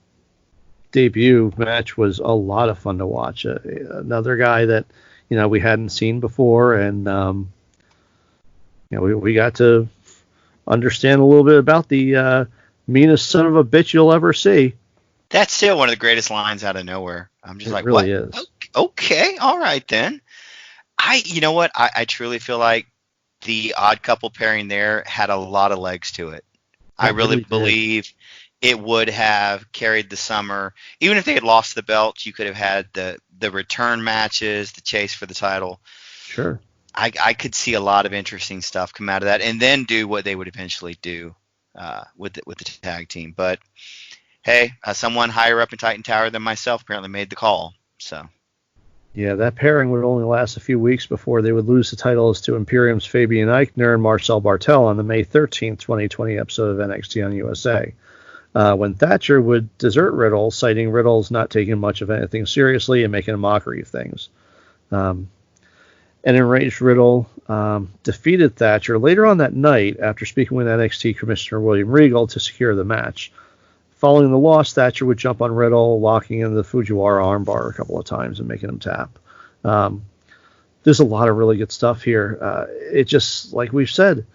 debut match was a lot of fun to watch. Another guy that we hadn't seen before, and we got to understand a little bit about the meanest son of a bitch you'll ever see. That's still one of the greatest lines out of nowhere. I'm just like, really what? Is. Okay, all right then. You know what? I truly feel like the odd couple pairing there had a lot of legs to it. I really believe it would have carried the summer. Even if they had lost the belt, you could have had the return matches, the chase for the title. Sure. I could see a lot of interesting stuff come out of that, and then do what they would eventually do with the tag team. But hey, someone higher up in Titan Tower than myself apparently made the call. So, yeah, that pairing would only last a few weeks before they would lose the titles to Imperium's Fabian Eichner and Marcel Bartel on the May 13th, 2020 episode of NXT on USA. When Thatcher would desert Riddle, citing Riddle's not taking much of anything seriously and making a mockery of things. An enraged Riddle defeated Thatcher later on that night after speaking with NXT Commissioner William Regal to secure the match. Following the loss, Thatcher would jump on Riddle, locking in the Fujiwara armbar a couple of times and making him tap. There's a lot of really good stuff here. It just, like we've said,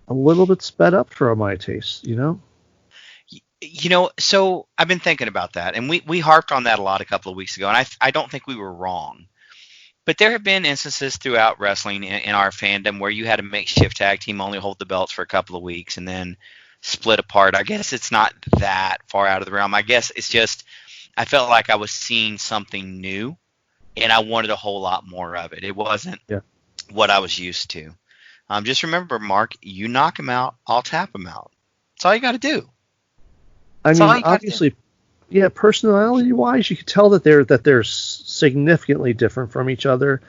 a little bit sped up for my taste, So I've been thinking about that, and we harped on that a lot a couple of weeks ago, and I don't think we were wrong. But there have been instances throughout wrestling in our fandom where you had a makeshift tag team only hold the belts for a couple of weeks and then split apart. I guess it's not that far out of the realm. I guess it's just I felt like I was seeing something new, and I wanted a whole lot more of it. It wasn't what I was used to. Just remember, Mark, you knock him out, I'll tap him out. That's all you got to do. I mean, obviously, personality-wise, you could tell that they're significantly different from each other.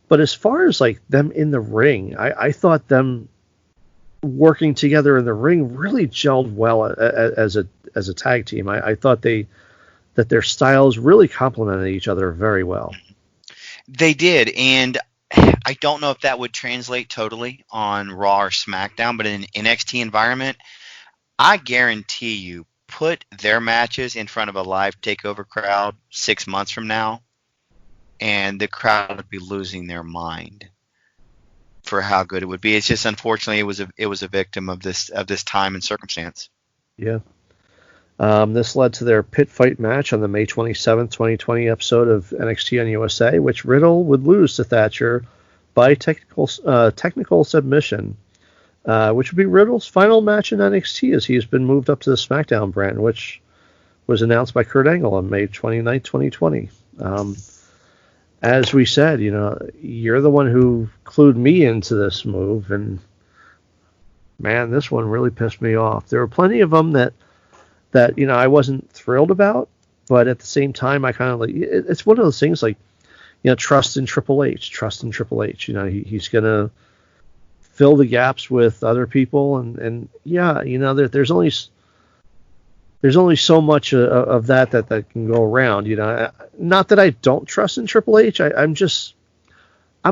But as far as like them in the ring, I thought them working together in the ring really gelled well as a tag team. I thought that their styles really complemented each other very well. They did, and I don't know if that would translate totally on Raw or SmackDown, but in an NXT environment, I guarantee you, put their matches in front of a live TakeOver crowd 6 months from now, and the crowd would be losing their mind for how good it would be. It's just, unfortunately, it was a victim of this time and circumstance. Yeah. This led to their pit fight match on the May 27th, 2020 episode of NXT on USA, which Riddle would lose to Thatcher by technical submission, which would be Riddle's final match in NXT as he's been moved up to the SmackDown brand, which was announced by Kurt Angle on May 29th, 2020. As we said, you're the one who clued me into this move, and man, this one really pissed me off. There were plenty of them that I wasn't thrilled about, but at the same time, I kind of it's one of those things like, trust in Triple H. He's gonna fill the gaps with other people, and there's only so much of that can go around. Not that I don't trust in Triple H. I'm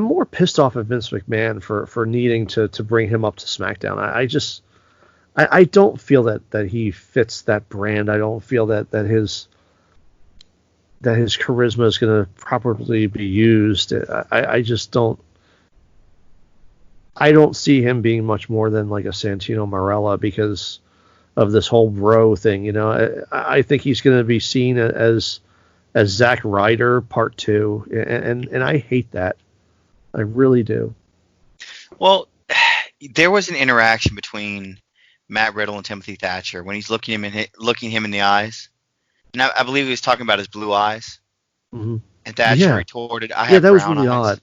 more pissed off at Vince McMahon for needing to bring him up to SmackDown. I don't feel that he fits that brand. I don't feel that his charisma is going to properly be used. I just don't. I don't see him being much more than like a Santino Marella because of this whole bro thing. I think he's going to be seen as Zack Ryder Part 2, and I hate that. I really do. Well, there was an interaction between Matt Riddle and Timothy Thatcher when he's looking him in the eyes, and I believe he was talking about his blue eyes. Mm-hmm. And Thatcher retorted, "I have that brown was really eyes." odd.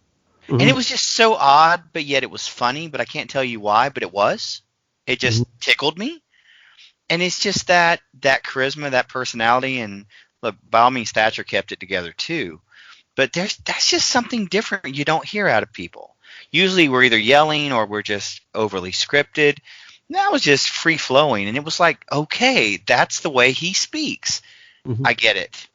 Mm-hmm. And it was just so odd, but yet it was funny. But I can't tell you why. But it was. It just tickled me. And it's just that charisma, that personality, and look, by all means, Thatcher kept it together too. But that's just something different you don't hear out of people. Usually we're either yelling or we're just overly scripted. That was just free flowing, and it was like, okay, that's the way he speaks. Mm-hmm. I get it.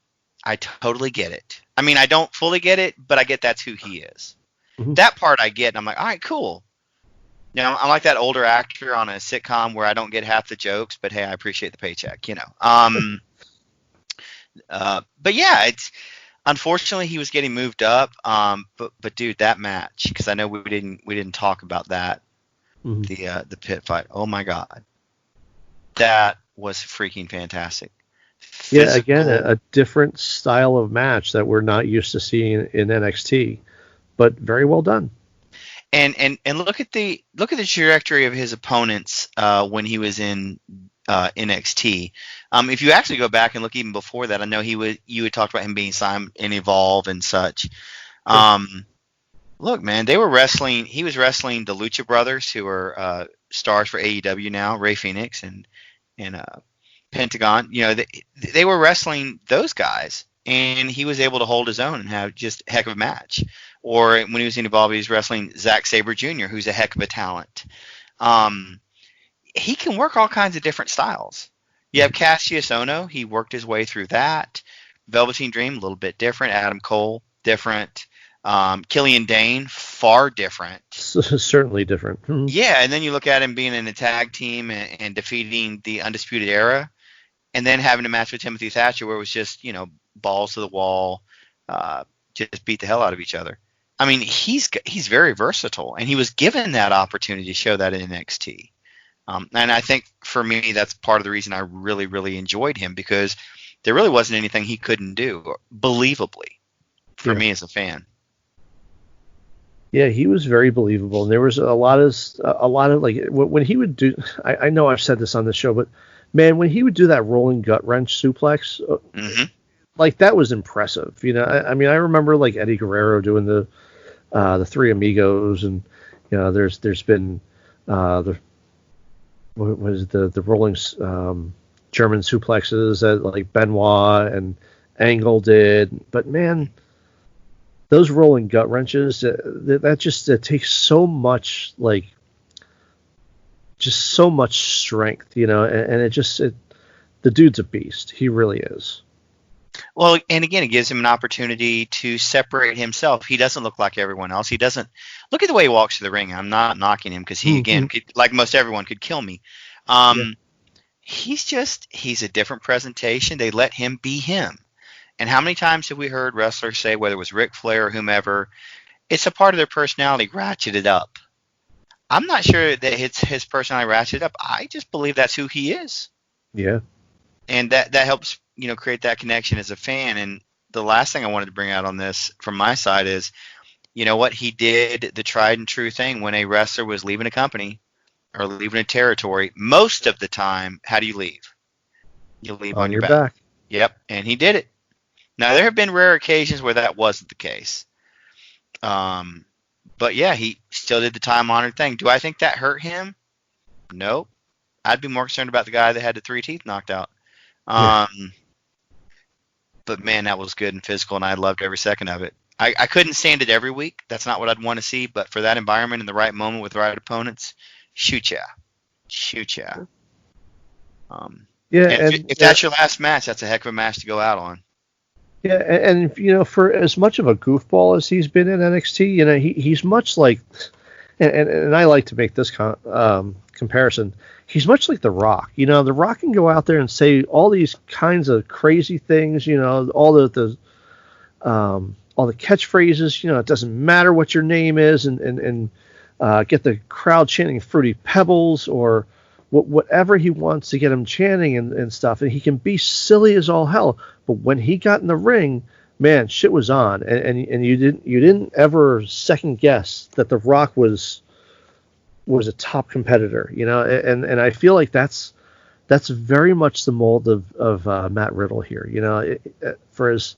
I totally get it. I mean, I don't fully get it, but I get that's who he is. Mm-hmm. That part I get, and I'm like, all right, cool. I'm like that older actor on a sitcom where I don't get half the jokes, but hey, I appreciate the paycheck, But yeah, it's unfortunately he was getting moved up. But dude, that match, because I know we didn't talk about that. Mm-hmm. The pit fight. Oh my God, that was freaking fantastic. Physical. Yeah, again, a different style of match that we're not used to seeing in NXT, but very well done. And look at the trajectory of his opponents when he was in NXT. If you actually go back and look even before that, I know you had talked about him being signed in Evolve and such. Look, man, they were wrestling. He was wrestling the Lucha Brothers, who are stars for AEW now, Rey Fenix and Pentagon. They were wrestling those guys, and he was able to hold his own and have just a heck of a match. Or when he was in Evolve, he was wrestling Zack Sabre Jr., who's a heck of a talent. He can work all kinds of different styles. You have Cassius Ohno. He worked his way through that. Velveteen Dream, a little bit different. Adam Cole, different. Killian Dane, far different. Certainly different. Mm-hmm. Yeah, and then you look at him being in a tag team and defeating the Undisputed Era, and then having a match with Timothy Thatcher where it was just, balls to the wall, just beat the hell out of each other. I mean, he's very versatile, and he was given that opportunity to show that in NXT. And I think for me, that's part of the reason I really, really enjoyed him, because there really wasn't anything he couldn't do, believably, for me as a fan. Yeah, he was very believable, and there was a lot of like when he would do. I know I've said this on the show, but man, when he would do that rolling gut wrench suplex, like that was impressive. I mean, I remember like Eddie Guerrero doing the Three Amigos, and there's been the rolling German suplexes that like Benoit and Angle did, but man, those rolling gut wrenches, that takes so much, like, just so much strength, and the dude's a beast. He really is. Well, and again, it gives him an opportunity to separate himself. He doesn't look like everyone else. He doesn't look at the way he walks through the ring. I'm not knocking him, because he, again, like most everyone, could kill me. He's a different presentation. They let him be him. And how many times have we heard wrestlers say, whether it was Ric Flair or whomever, it's a part of their personality ratcheted up. I'm not sure that it's his personality ratcheted up. I just believe that's who he is. Yeah. And that helps, create that connection as a fan. And the last thing I wanted to bring out on this from my side is you know what? He did the tried and true thing when a wrestler was leaving a company or leaving a territory. Most of the time, how do you leave? You leave on your back. Yep, and he did it. Now, there have been rare occasions where that wasn't the case. But yeah, he still did the time-honored thing. Do I think that hurt him? Nope. I'd be more concerned about the guy that had the 3 teeth knocked out. But man, that was good and physical, and I loved every second of it. I couldn't stand it every week. That's not what I'd want to see. But for that environment in the right moment with the right opponents, shoot ya. If that's your last match, that's a heck of a match to go out on. Yeah, and you know, for as much of a goofball as he's been in NXT, you know, he's much like, and I like to make this comparison. He's much like The Rock. You know, The Rock can go out there and say all these kinds of crazy things. You know, all the catchphrases. You know, it doesn't matter what your name is, and get the crowd chanting Fruity Pebbles or whatever he wants to get him chanting and stuff. And he can be silly as all hell. But when he got in the ring, man, shit was on, and you didn't ever second guess that The Rock was a top competitor, you know, and I feel like that's very much the mold of Matt Riddle here, you know, for as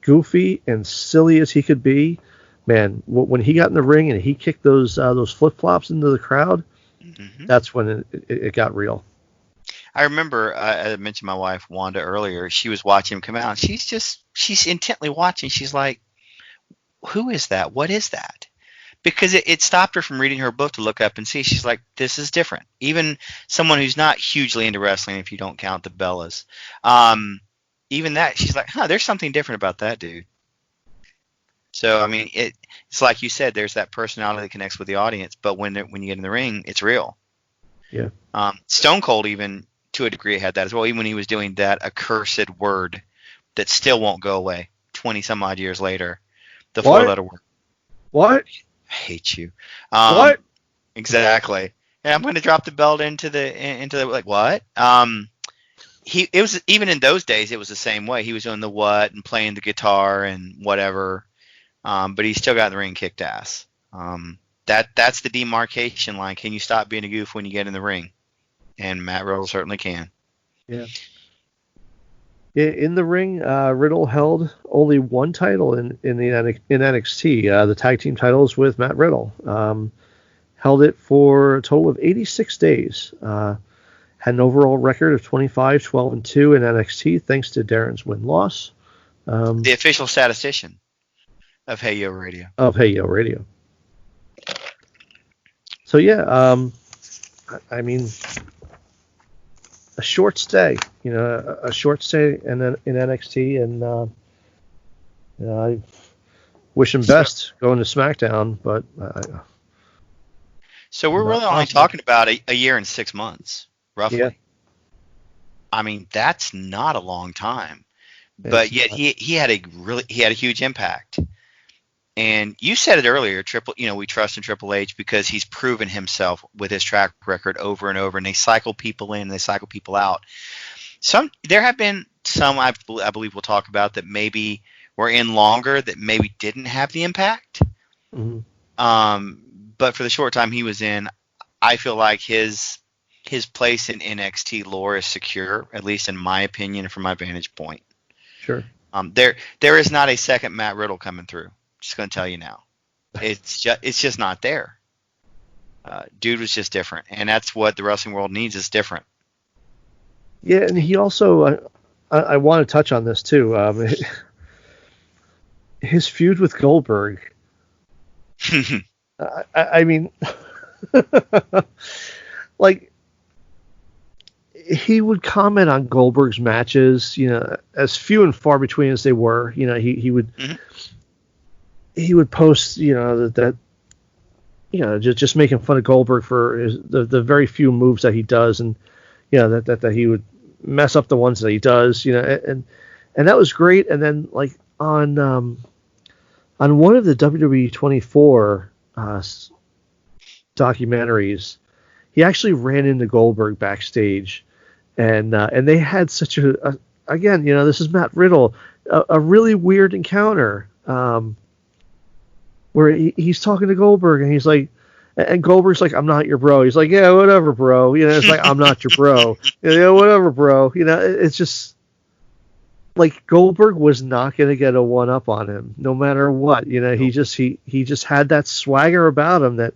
goofy and silly as he could be, man, when he got in the ring and he kicked those flip flops into the crowd, that's when it got real. I remember I mentioned my wife Wanda earlier. She was watching him come out. She's intently watching. She's like, "Who is that? What is that?" Because it stopped her from reading her book to look up and see. She's like, "This is different." Even someone who's not hugely into wrestling, if you don't count the Bellas, even that, she's like, "Huh, there's something different about that dude." So I mean, it's like you said. There's that personality that connects with the audience, but when you get in the ring, it's real. Yeah. Stone Cold even to a degree had that as well. Even when he was doing that accursed word that still won't go away 20 some odd years later, the 4-letter word. What? I hate you. What? Exactly. And I'm going to drop the belt into the like what? It was even in those days. It was the same way. He was doing the what and playing the guitar and whatever. But he still got in the ring and kicked ass. That's the demarcation line. Can you stop being a goof when you get in the ring? And Matt Riddle certainly can. Yeah. In the ring, Riddle held only one title in NXT. The tag team titles with Matt Riddle. Held it for a total of 86 days. Had an overall record of 25-12-2 in NXT, thanks to Darren's win-loss. The official statistician of Hey Yo Radio. So yeah, I mean, a short stay, you know, a short stay in NXT, and you know, I wish him best going to SmackDown, but so we're really only talking about a year and 6 months, roughly. Yeah. I mean, that's not a long time, but yet he had a huge impact. And you said it earlier, we trust in Triple H because he's proven himself with his track record over and over, and they cycle people in and they cycle people out. There have been some I believe we'll talk about that maybe were in longer that maybe didn't have the impact. Mm-hmm. But for the short time he was in, I feel like his place in NXT lore is secure, at least in my opinion and from my vantage point. Sure. There is not a second Matt Riddle coming through. Just going to tell you now, it's just not there. Dude was just different, and that's what the wrestling world needs is different. Yeah, and he also, I want to touch on this too. His feud with Goldberg. I mean, like, he would comment on Goldberg's matches, you know, as few and far between as they were. You know, he would. Mm-hmm. He would post, you know, that you know, just making fun of Goldberg for the very few moves that he does, and you know that he would mess up the ones that he does, you know, and that was great. And then like on one of the WWE 24 documentaries, he actually ran into Goldberg backstage, and they had such a again, you know, this is Matt Riddle, a really weird encounter. where he's talking to Goldberg, and he's like, and Goldberg's like, I'm not your bro. He's like, yeah, whatever, bro. It's like, I'm not your bro. Yeah, whatever, bro. It's just like Goldberg was not going to get a one up on him, no matter what. He just had that swagger about him that,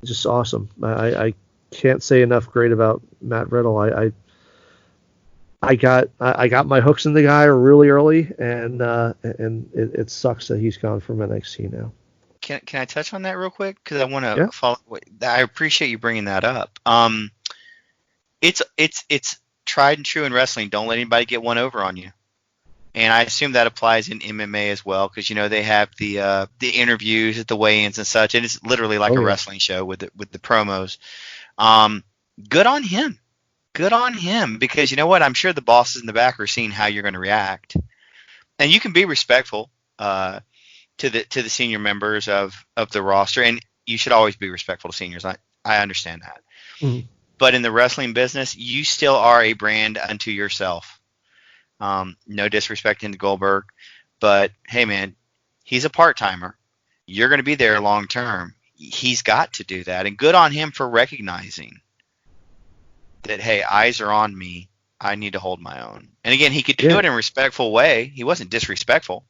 just awesome. I can't say enough great about Matt Riddle. I got my hooks in the guy really early, and it sucks that he's gone from NXT now. Can I touch on that real quick? Because I want to follow. I appreciate you bringing that up. It's tried and true in wrestling. Don't let anybody get one over on you. And I assume that applies in MMA as well, because they have the interviews at the weigh-ins and such, and it's literally like a wrestling show with the promos. Good on him. Good on him, because you know what? I'm sure the bosses in the back are seeing how you're going to react, and you can be respectful to the senior members of the roster, and you should always be respectful to seniors. I understand that. Mm-hmm. But in the wrestling business, you still are a brand unto yourself. No disrespect into Goldberg, but hey, man, he's a part-timer. You're going to be there long term. He's got to do that, and good on him for recognizing that, hey, eyes are on me. I need to hold my own. And again, he could do it in a respectful way. He wasn't disrespectful,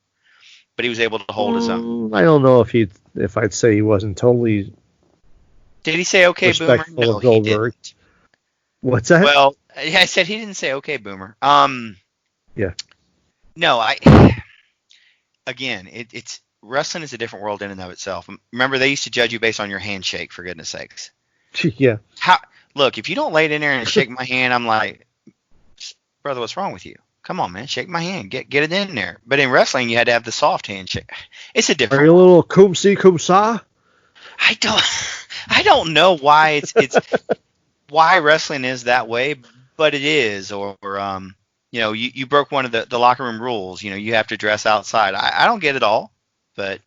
but he was able to hold his own. I don't know if I'd say he wasn't totally. Did he say okay, Boomer? No, he didn't. What's that? Well, I said he didn't say okay, Boomer. Yeah. No, again, it's wrestling is a different world in and of itself. Remember, they used to judge you based on your handshake, for goodness sakes. Yeah. Look, if you don't lay it in there and shake my hand, I'm like, brother, what's wrong with you? Come on, man, shake my hand, get it in there. But in wrestling, you had to have the soft handshake. It's a different. Are you a little cum si cum sa? I don't know why it's why wrestling is that way, but it is. Or you broke one of the locker room rules. You have to dress outside. I don't get it all, but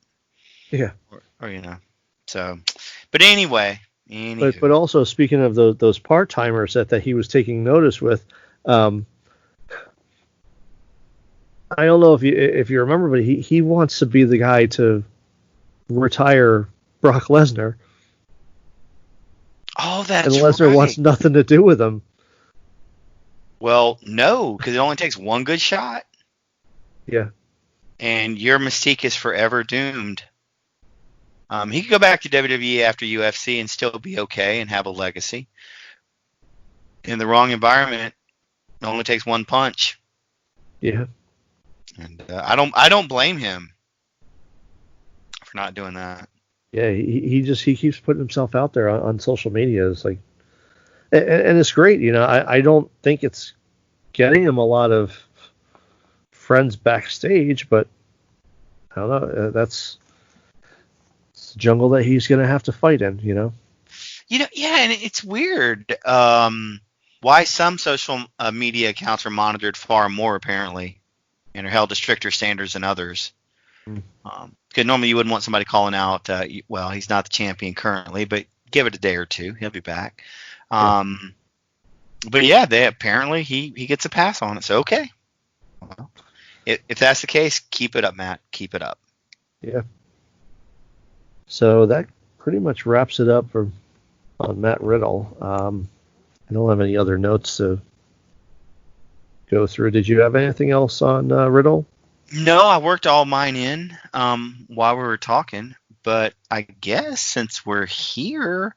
yeah, or so. But anyway. But also, speaking of those part-timers that he was taking notice with, I don't know if you remember, but he wants to be the guy to retire Brock Lesnar. Oh, that's right. And Lesnar wants nothing to do with him. Well, no, because it only takes one good shot. Yeah. And your mystique is forever doomed. He could go back to WWE after UFC and still be okay and have a legacy. In the wrong environment, it only takes one punch. Yeah. And I don't blame him for not doing that. Yeah, he keeps putting himself out there on social media. It's like, and it's great. I don't think it's getting him a lot of friends backstage, but I don't know. That's the jungle that he's going to have to fight in, Yeah, and it's weird why some social media accounts are monitored far more, apparently, and are held to stricter standards than others. Because normally you wouldn't want somebody calling out, well, he's not the champion currently, but give it a day or two, he'll be back. But yeah, apparently he gets a pass on it, so okay. Well, if that's the case, keep it up, Matt. Keep it up. Yeah. So that pretty much wraps it up on Matt Riddle. I don't have any other notes to go through. Did you have anything else on Riddle? No, I worked all mine in while we were talking. But I guess since we're here,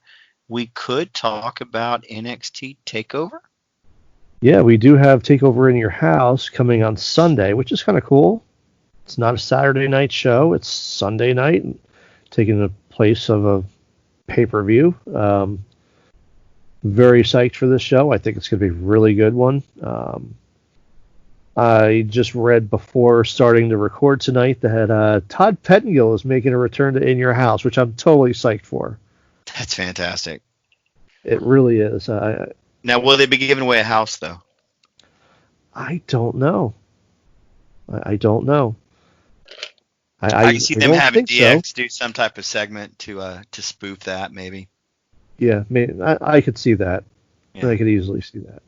we could talk about NXT TakeOver. Yeah, we do have TakeOver in Your House coming on Sunday, which is kind of cool. It's not a Saturday night show. It's Sunday night, taking the place of a pay-per-view. Very psyched for this show. I think it's going to be a really good one. I just read before starting to record tonight that Todd Pettengill is making a return to In Your House, which I'm totally psyched for. That's fantastic. It really is. Now, will they be giving away a house, though? I don't know. I don't know. I can see them having DX do some type of segment to spoof that, maybe. Yeah, I could see that. Yeah. I could easily see that.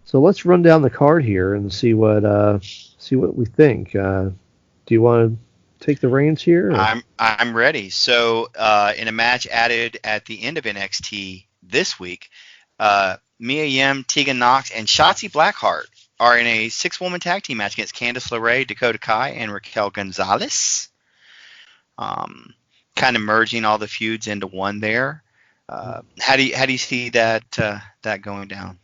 So let's run down the card here and see what we think. Do you want to take the reins here? Or? I'm ready. So in a match added at the end of NXT this week, Mia Yim, Tegan Knox, and Shotzi Blackheart are in a 6-woman tag team match against Candice LeRae, Dakota Kai, and Raquel Gonzalez. Kind of merging all the feuds into one there. How do you see that going down?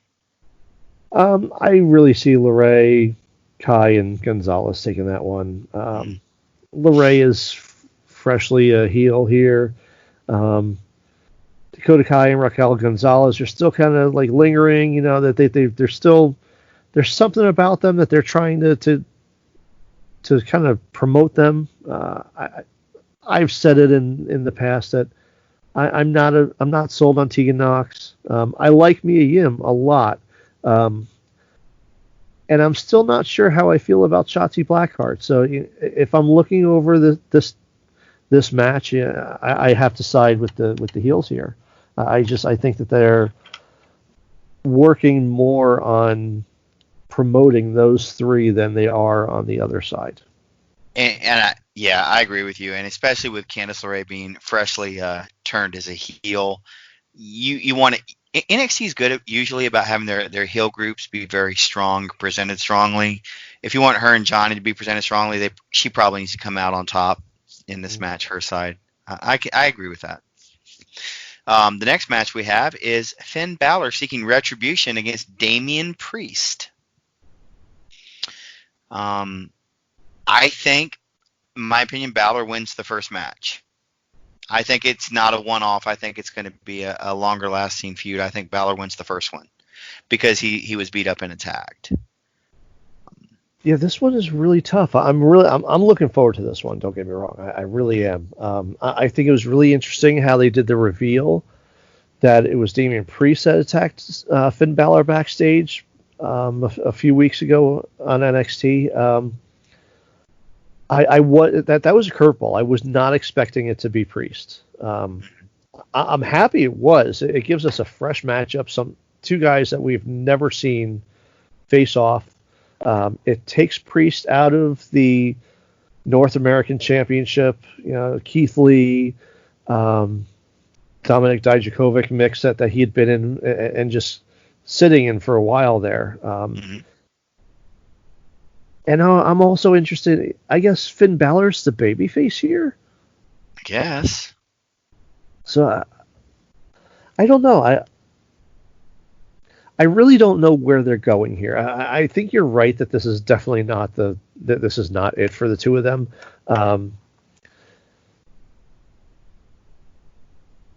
I really see LeRae, Kai, and Gonzalez taking that one. LeRae is freshly a heel here. Dakota Kai and Raquel Gonzalez are still kind of like lingering. You know that they're still, there's something about them that they're trying to kind of promote them. I've said it in the past that I'm not sold on Tegan Knox. I like Mia Yim a lot. And I'm still not sure how I feel about Shotzi Blackheart. So if I'm looking over this match, I have to side with the heels here. I think that they're working more on promoting those three than they are on the other side. I agree with you, and especially with Candice LeRae being freshly turned as a heel, you want to. NXT is good usually about having their heel groups be very strong, presented strongly. If you want her and Johnny to be presented strongly, she probably needs to come out on top in this match, her side. I agree with that. The next match we have is Finn Balor seeking retribution against Damian Priest. I think, in my opinion, Balor wins the first match. I think it's not a one-off. I think it's going to be a longer-lasting feud. I think Balor wins the first one because he was beat up and attacked. Yeah, this one is really tough. I'm looking forward to this one. Don't get me wrong. I really am. I think it was really interesting how they did the reveal that it was Damian Priest that attacked Finn Balor backstage a few weeks ago on NXT. That was a curveball. I was not expecting it to be Priest. I'm happy it was. It gives us a fresh matchup. Two guys that we've never seen face off. It takes Priest out of the North American Championship. You know, Keith Lee, Dominik Dijakovic mix that he had been in and just sitting in for a while there. And I'm also interested. I guess Finn Balor's the babyface here. I guess. So I don't know. I really don't know where they're going here. I think you're right that this is definitely not this is not it for the two of them.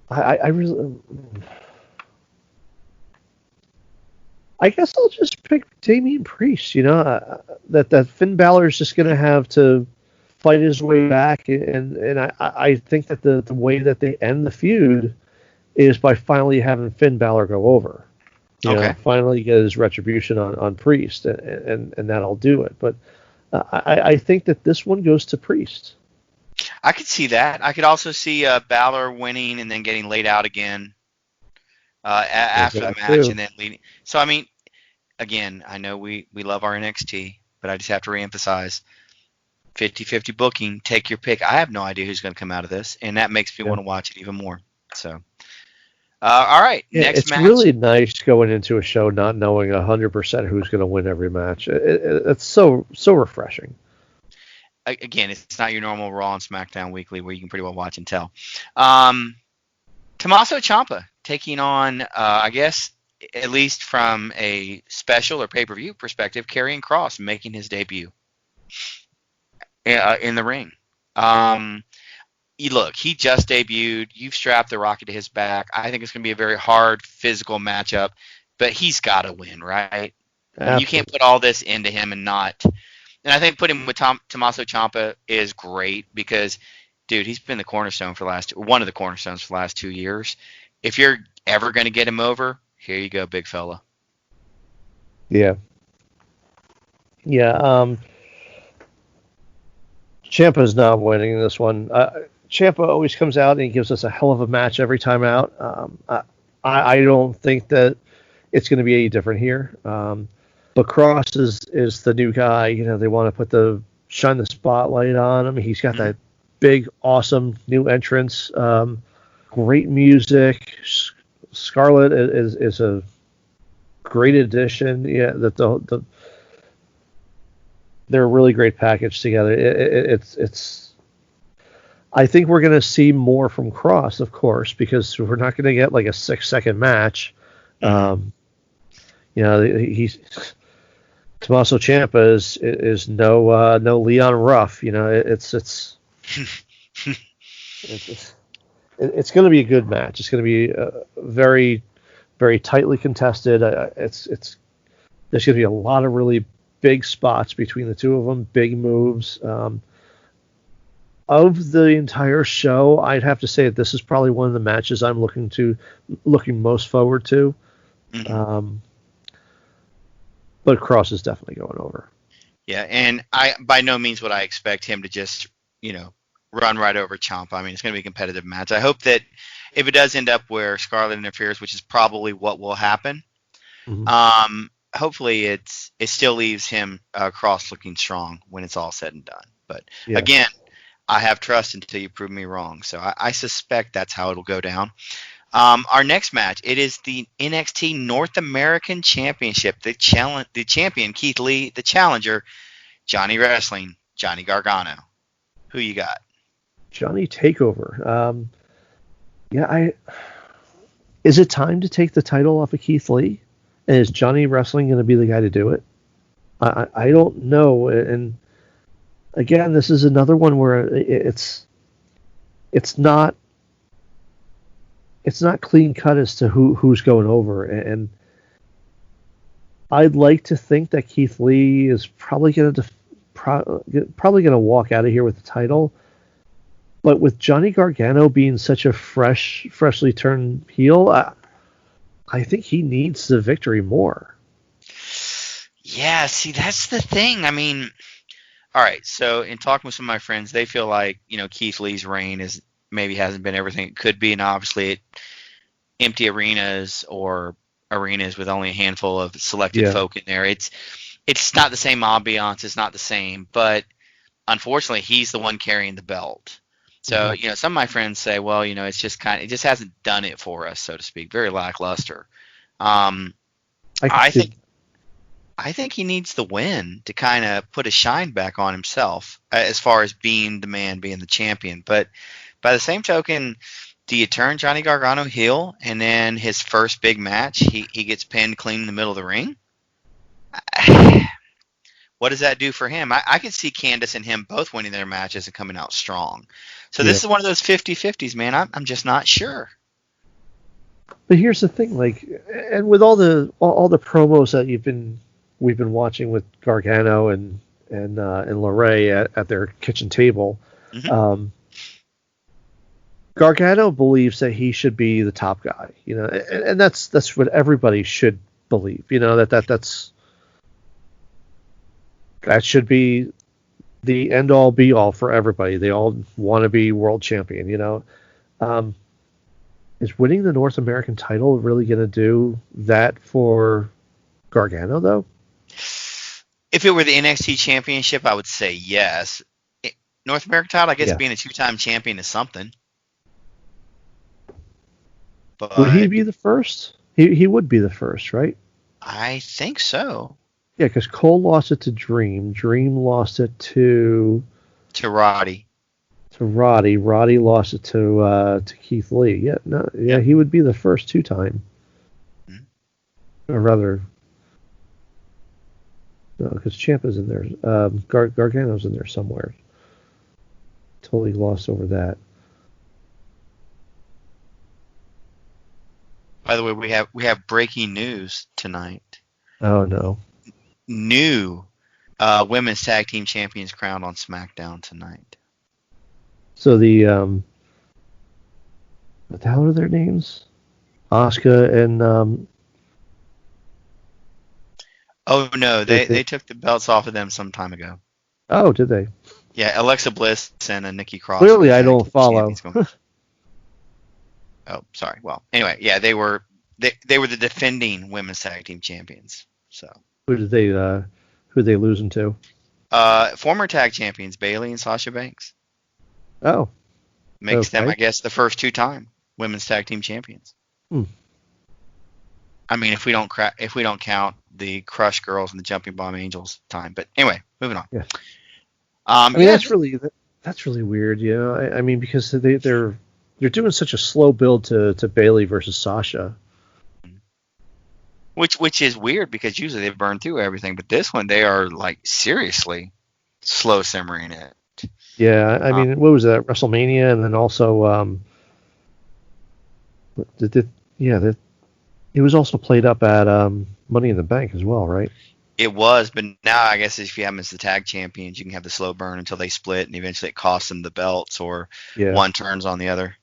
I really. I guess I'll just pick Damian Priest. You know, that Finn Balor is just going to have to fight his way back, and I think that the way that they end the feud is by finally having Finn Balor go over. You know, finally get his retribution on Priest, and that'll do it. But I think that this one goes to Priest. I could see that. I could also see Balor winning and then getting laid out again after the match, and then leading. So I mean, again, I know we love our NXT, but I just have to reemphasize 50-50 booking. Take your pick. I have no idea who's going to come out of this, and that makes me want to watch it even more. So. All right, next match. It's really nice going into a show not knowing 100% who's going to win every match. It's so refreshing. Again, it's not your normal Raw and SmackDown Weekly where you can pretty well watch and tell. Tommaso Ciampa taking on, I guess, at least from a special or pay-per-view perspective, Karrion Kross making his debut in the ring. Look, he just debuted. You've strapped the rocket to his back. I think it's going to be a very hard physical matchup, but he's got to win, right? You can't put all this into him and not. And I think putting with Tommaso Ciampa is great because, dude, he's been the cornerstone for one of the cornerstones for the last 2 years. If you're ever going to get him over, here you go, big fella. Yeah. Ciampa's not winning this one. Ciampa always comes out and he gives us a hell of a match every time out. I don't think that it's going to be any different here. But Kross is the new guy. You know, they want to put the shine the spotlight on him. He's got that big, awesome new entrance. Great music. Scarlett is a great addition. Yeah, they're a really great package together. It's. I think we're going to see more from Cross, of course, because we're not going to get like a 6-second match. He's Tommaso Ciampa is no Leon Ruff. It's going to be a good match. It's going to be very, very tightly contested. There's going to be a lot of really big spots between the two of them, big moves. Of the entire show, I'd have to say that this is probably one of the matches I'm looking most forward to. But Cross is definitely going over. Yeah, and I by no means would I expect him to just, run right over Ciampa. I mean, it's going to be a competitive match. I hope that if it does end up where Scarlett interferes, which is probably what will happen, hopefully it still leaves him Cross looking strong when it's all said and done. But again, I have trust until you prove me wrong. So I suspect that's how it'll go down. Our next match, it is the NXT North American Championship. The champion, Keith Lee, the challenger, Johnny Wrestling, Johnny Gargano. Who you got? Johnny TakeOver. Is it time to take the title off of Keith Lee? And is Johnny Wrestling going to be the guy to do it? I don't know. And again, this is another one where it's not clean cut as to who's going over. And I'd like to think that Keith Lee is probably going to walk out of here with the title. But with Johnny Gargano being such a freshly turned heel, I think he needs the victory more. Yeah, see, that's the thing. I mean, all right, so in talking with some of my friends, they feel like, Keith Lee's reign maybe hasn't been everything it could be, and obviously empty arenas or arenas with only a handful of selected folk in there. It's not the same ambiance, it's not the same, but unfortunately he's the one carrying the belt. So, some of my friends say, well, it's just it just hasn't done it for us, so to speak. Very lackluster. I think he needs the win to kind of put a shine back on himself as far as being the man, being the champion. But by the same token, do you turn Johnny Gargano heel and then his first big match, he gets pinned clean in the middle of the ring? What does that do for him? I can see Candice and him both winning their matches and coming out strong. So this is one of those 50-50s, man. I'm just not sure. But here's the thing, and with all the promos that we've been watching with Gargano and LeRae at their kitchen table, Gargano believes that he should be the top guy, and that's what everybody should believe, that should be the end all be all for everybody. They all want to be world champion, Is winning the North American title really going to do that for Gargano, though? If it were the NXT championship, I would say yes. North American title, I guess being a two-time champion is something. But would he be the first? He would be the first, right? I think so. Yeah, because Cole lost it to Dream. Dream lost it to Roddy. To Roddy. Roddy lost it to Keith Lee. He would be the first two-time. Or rather, no, because Ciampa's in there. Gargano's in there somewhere. Totally lost over that. By the way, we have breaking news tonight. Oh no! New women's tag team champions crowned on SmackDown tonight. So the what the hell are their names? Asuka and Oh no, they took the belts off of them some time ago. Oh, did they? Yeah, Alexa Bliss and Nikki Cross. Clearly, I don't follow. Oh, sorry. Well, anyway, yeah, they were the defending women's tag team champions. So who did they losing to? Former tag champions Bayley and Sasha Banks. Oh. Makes them, I guess, the first 2-time women's tag team champions. I mean, if we don't count the Crush Girls and the Jumping Bomb Angels time. But anyway, moving on. Yeah. I mean, that's really weird, you know. I mean, because they're doing such a slow build to Bayley versus Sasha. Which is weird because usually they burn through everything, but this one they are like seriously slow simmering it. Yeah, I mean, what was that, WrestleMania, and then also it was also played up at Money in the Bank as well, right? It was, but now I guess if you have them as the tag champions, you can have the slow burn until they split, and eventually it costs them the belts, or one turns on the other.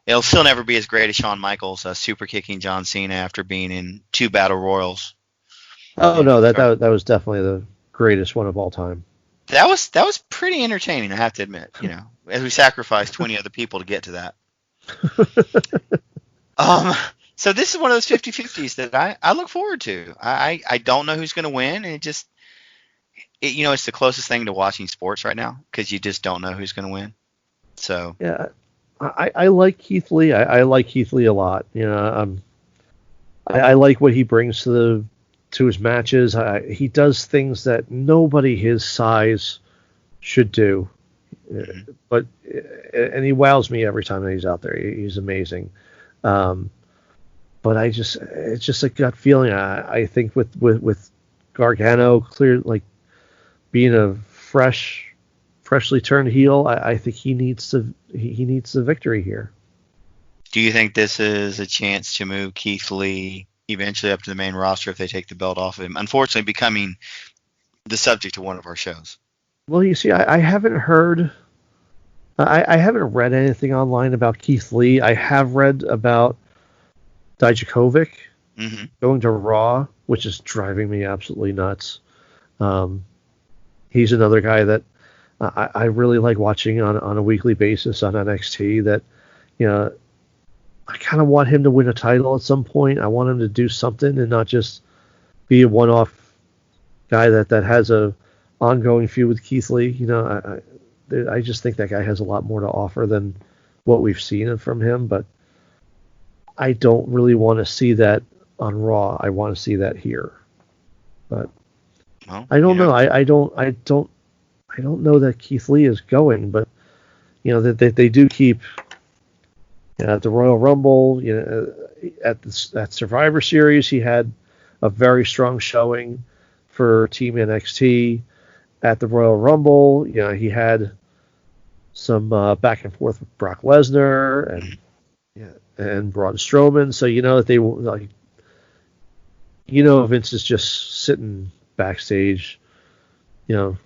It'll still never be as great as Shawn Michaels super kicking John Cena after being in 2 Battle Royals. Oh no, that was definitely the greatest one of all time. That was pretty entertaining, I have to admit. You know, as we sacrificed 20 other people to get to that. So this is one of those 50-50s that I look forward to. I don't know who's going to win, and it's the closest thing to watching sports right now because you just don't know who's going to win. So yeah, I like Keith Lee. I like Keith Lee a lot. You know, I like what he brings to his matches. He does things that nobody his size should do, and he wows me every time that he's out there. He's amazing. But it's just a gut feeling. I think with Gargano being a freshly turned heel, I think he needs the victory here. Do you think this is a chance to move Keith Lee eventually up to the main roster if they take the belt off of him? Unfortunately, becoming the subject of one of our shows. Well, you see, I haven't heard. I haven't read anything online about Keith Lee. I have read about Dijakovic going to Raw, which is driving me absolutely nuts. He's another guy that I really like watching on a weekly basis on NXT. That, you know, I kind of want him to win a title at some point. I want him to do something and not just be a one-off guy that has a ongoing feud with Keith Lee. You know, I just think that guy has a lot more to offer than what we've seen from him, but I don't really want to see that on Raw. I want to see that here, but I don't know. I don't know that Keith Lee is going, but you know that they do keep, you know, at the Royal Rumble, you know, at Survivor Series, he had a very strong showing for Team NXT. At the Royal Rumble, you know, he had some back and forth with Brock Lesnar and Braun Strowman. So you know that they like, you know, Vince is just sitting backstage, you know,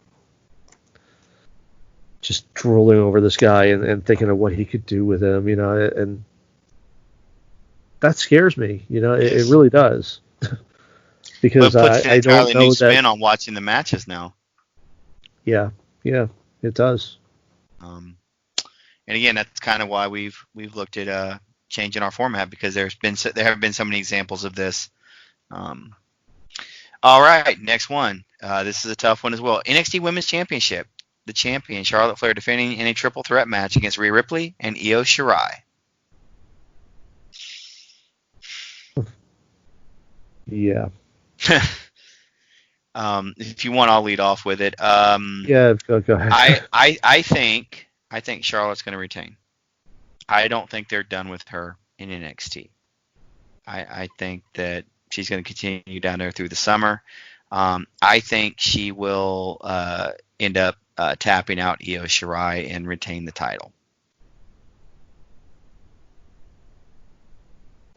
just drooling over this guy and thinking of what he could do with him, you know, and that scares me, you know, it really does. Because it puts I don't know new that spin on watching the matches now. Yeah, it does. And again, that's kind of why we've looked at changing our format, because there have been so many examples of this. All right, next one. This is a tough one as well. NXT Women's Championship. The champion, Charlotte Flair, defending in a triple threat match against Rhea Ripley and Io Shirai. Yeah. If you want, I'll lead off with it. Yeah, go ahead. I think Charlotte's going to retain. I don't think they're done with her in NXT. I think that she's going to continue down there through the summer. I think she will end up tapping out Io Shirai and retain the title.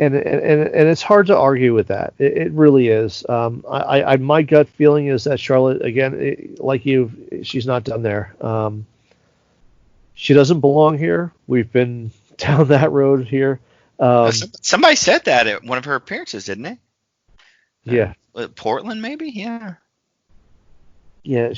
And it's hard to argue with that. It really is. My gut feeling is that Charlotte, again, like you, she's not done there. She doesn't belong here. We've been down that road here. Somebody said that at one of her appearances, didn't they? Yeah. Portland, maybe? Yeah. Yeah,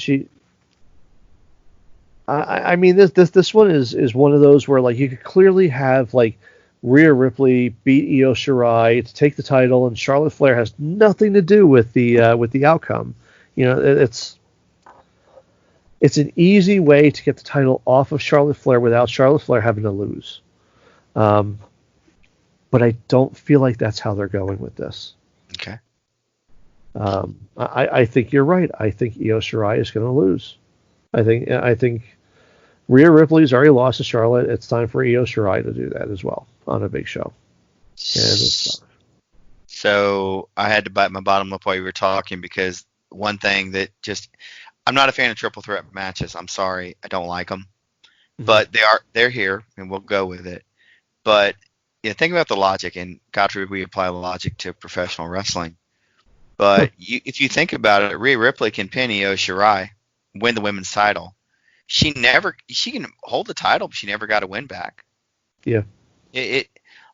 I mean, this one is one of those where, like, you could clearly have, like, Rhea Ripley beat Io Shirai to take the title, and Charlotte Flair has nothing to do with the outcome. it's an easy way to get the title off of Charlotte Flair without Charlotte Flair having to lose. But I don't feel like that's how they're going with this. Okay. I think you're right. I think Io Shirai is going to lose. I think Rhea Ripley's already lost to Charlotte. It's time for Io Shirai to do that as well on a big show. So I had to bite my bottom lip while you were talking, because one thing that I'm not a fan of triple threat matches. I'm sorry, I don't like them, but they're here and we'll go with it. But think about the logic, and God forbid we apply logic to professional wrestling. But if you think about it, Rhea Ripley can pin Io Shirai, win the women's title. She can hold the title, but she never got a win back. Yeah. It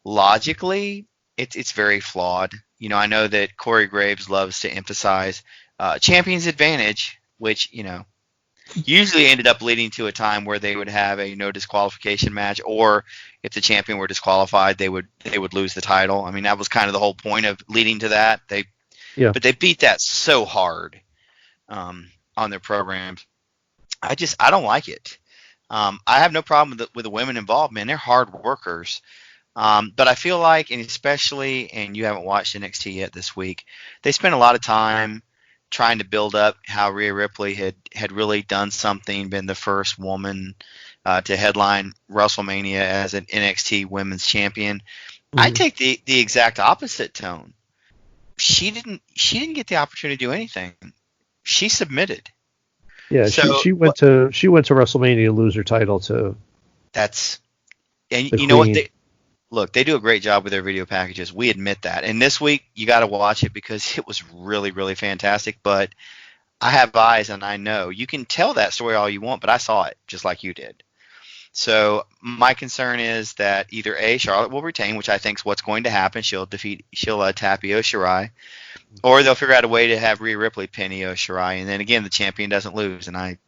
logically, it's very flawed. I know that Corey Graves loves to emphasize champion's advantage, which usually ended up leading to a time where they would have a no disqualification match, or if the champion were disqualified, they would lose the title. I mean, that was kind of the whole point of leading to that. But they beat that so hard on their programs. I don't like it. I have no problem with the women involved, man. They're hard workers. But I feel like, and especially, and you haven't watched NXT yet this week, they spent a lot of time trying to build up how Rhea Ripley had really done something, been the first woman to headline WrestleMania as an NXT Women's Champion. I take the exact opposite tone. She didn't get the opportunity to do anything. She submitted. Yeah, so, she went to WrestleMania to lose her title to. That's, and you know what, they do a great job with their video packages. We admit that. And this week you got to watch it because it was really, really fantastic. But I have eyes and I know you can tell that story all you want, but I saw it just like you did. So my concern is that either A, Charlotte will retain, which I think is what's going to happen. She'll tap Io Shirai, or they'll figure out a way to have Rhea Ripley pin Io Shirai, and then again the champion doesn't lose. And I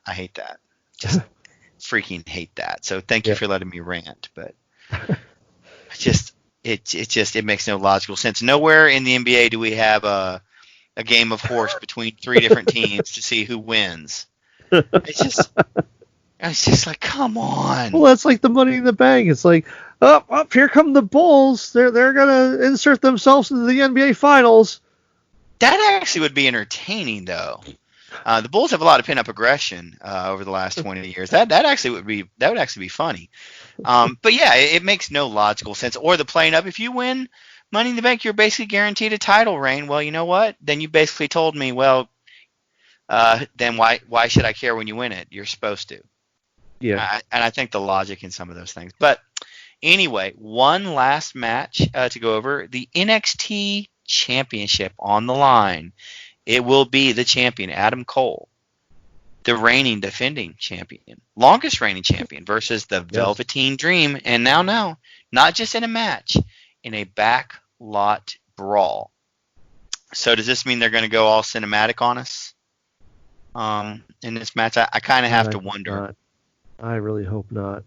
hate that. Just freaking hate that. So thank you for letting me rant, but it makes no logical sense. Nowhere in the NBA do we have a game of horse between three different teams to see who wins. It's just like, come on. Well, that's like the Money in the Bank. It's like, up here come the Bulls. They're gonna insert themselves into the NBA Finals. That actually would be entertaining, though. The Bulls have a lot of pin-up aggression over the last 20 years. That would actually be funny. But yeah, it makes no logical sense. Or the playing up, if you win Money in the Bank, you're basically guaranteed a title reign. Well, you know what? Then you basically told me, well, then why should I care when you win it? You're supposed to. Yeah. And I think the logic in some of those things. But anyway, one last match to go over. The NXT Championship on the line. It will be the champion, Adam Cole, the reigning defending champion, longest reigning champion, versus the Velveteen Dream. And now, not just in a match, in a backlot brawl. So does this mean they're going to go all cinematic on us in this match? I kind of have to wonder. Not. I really hope not.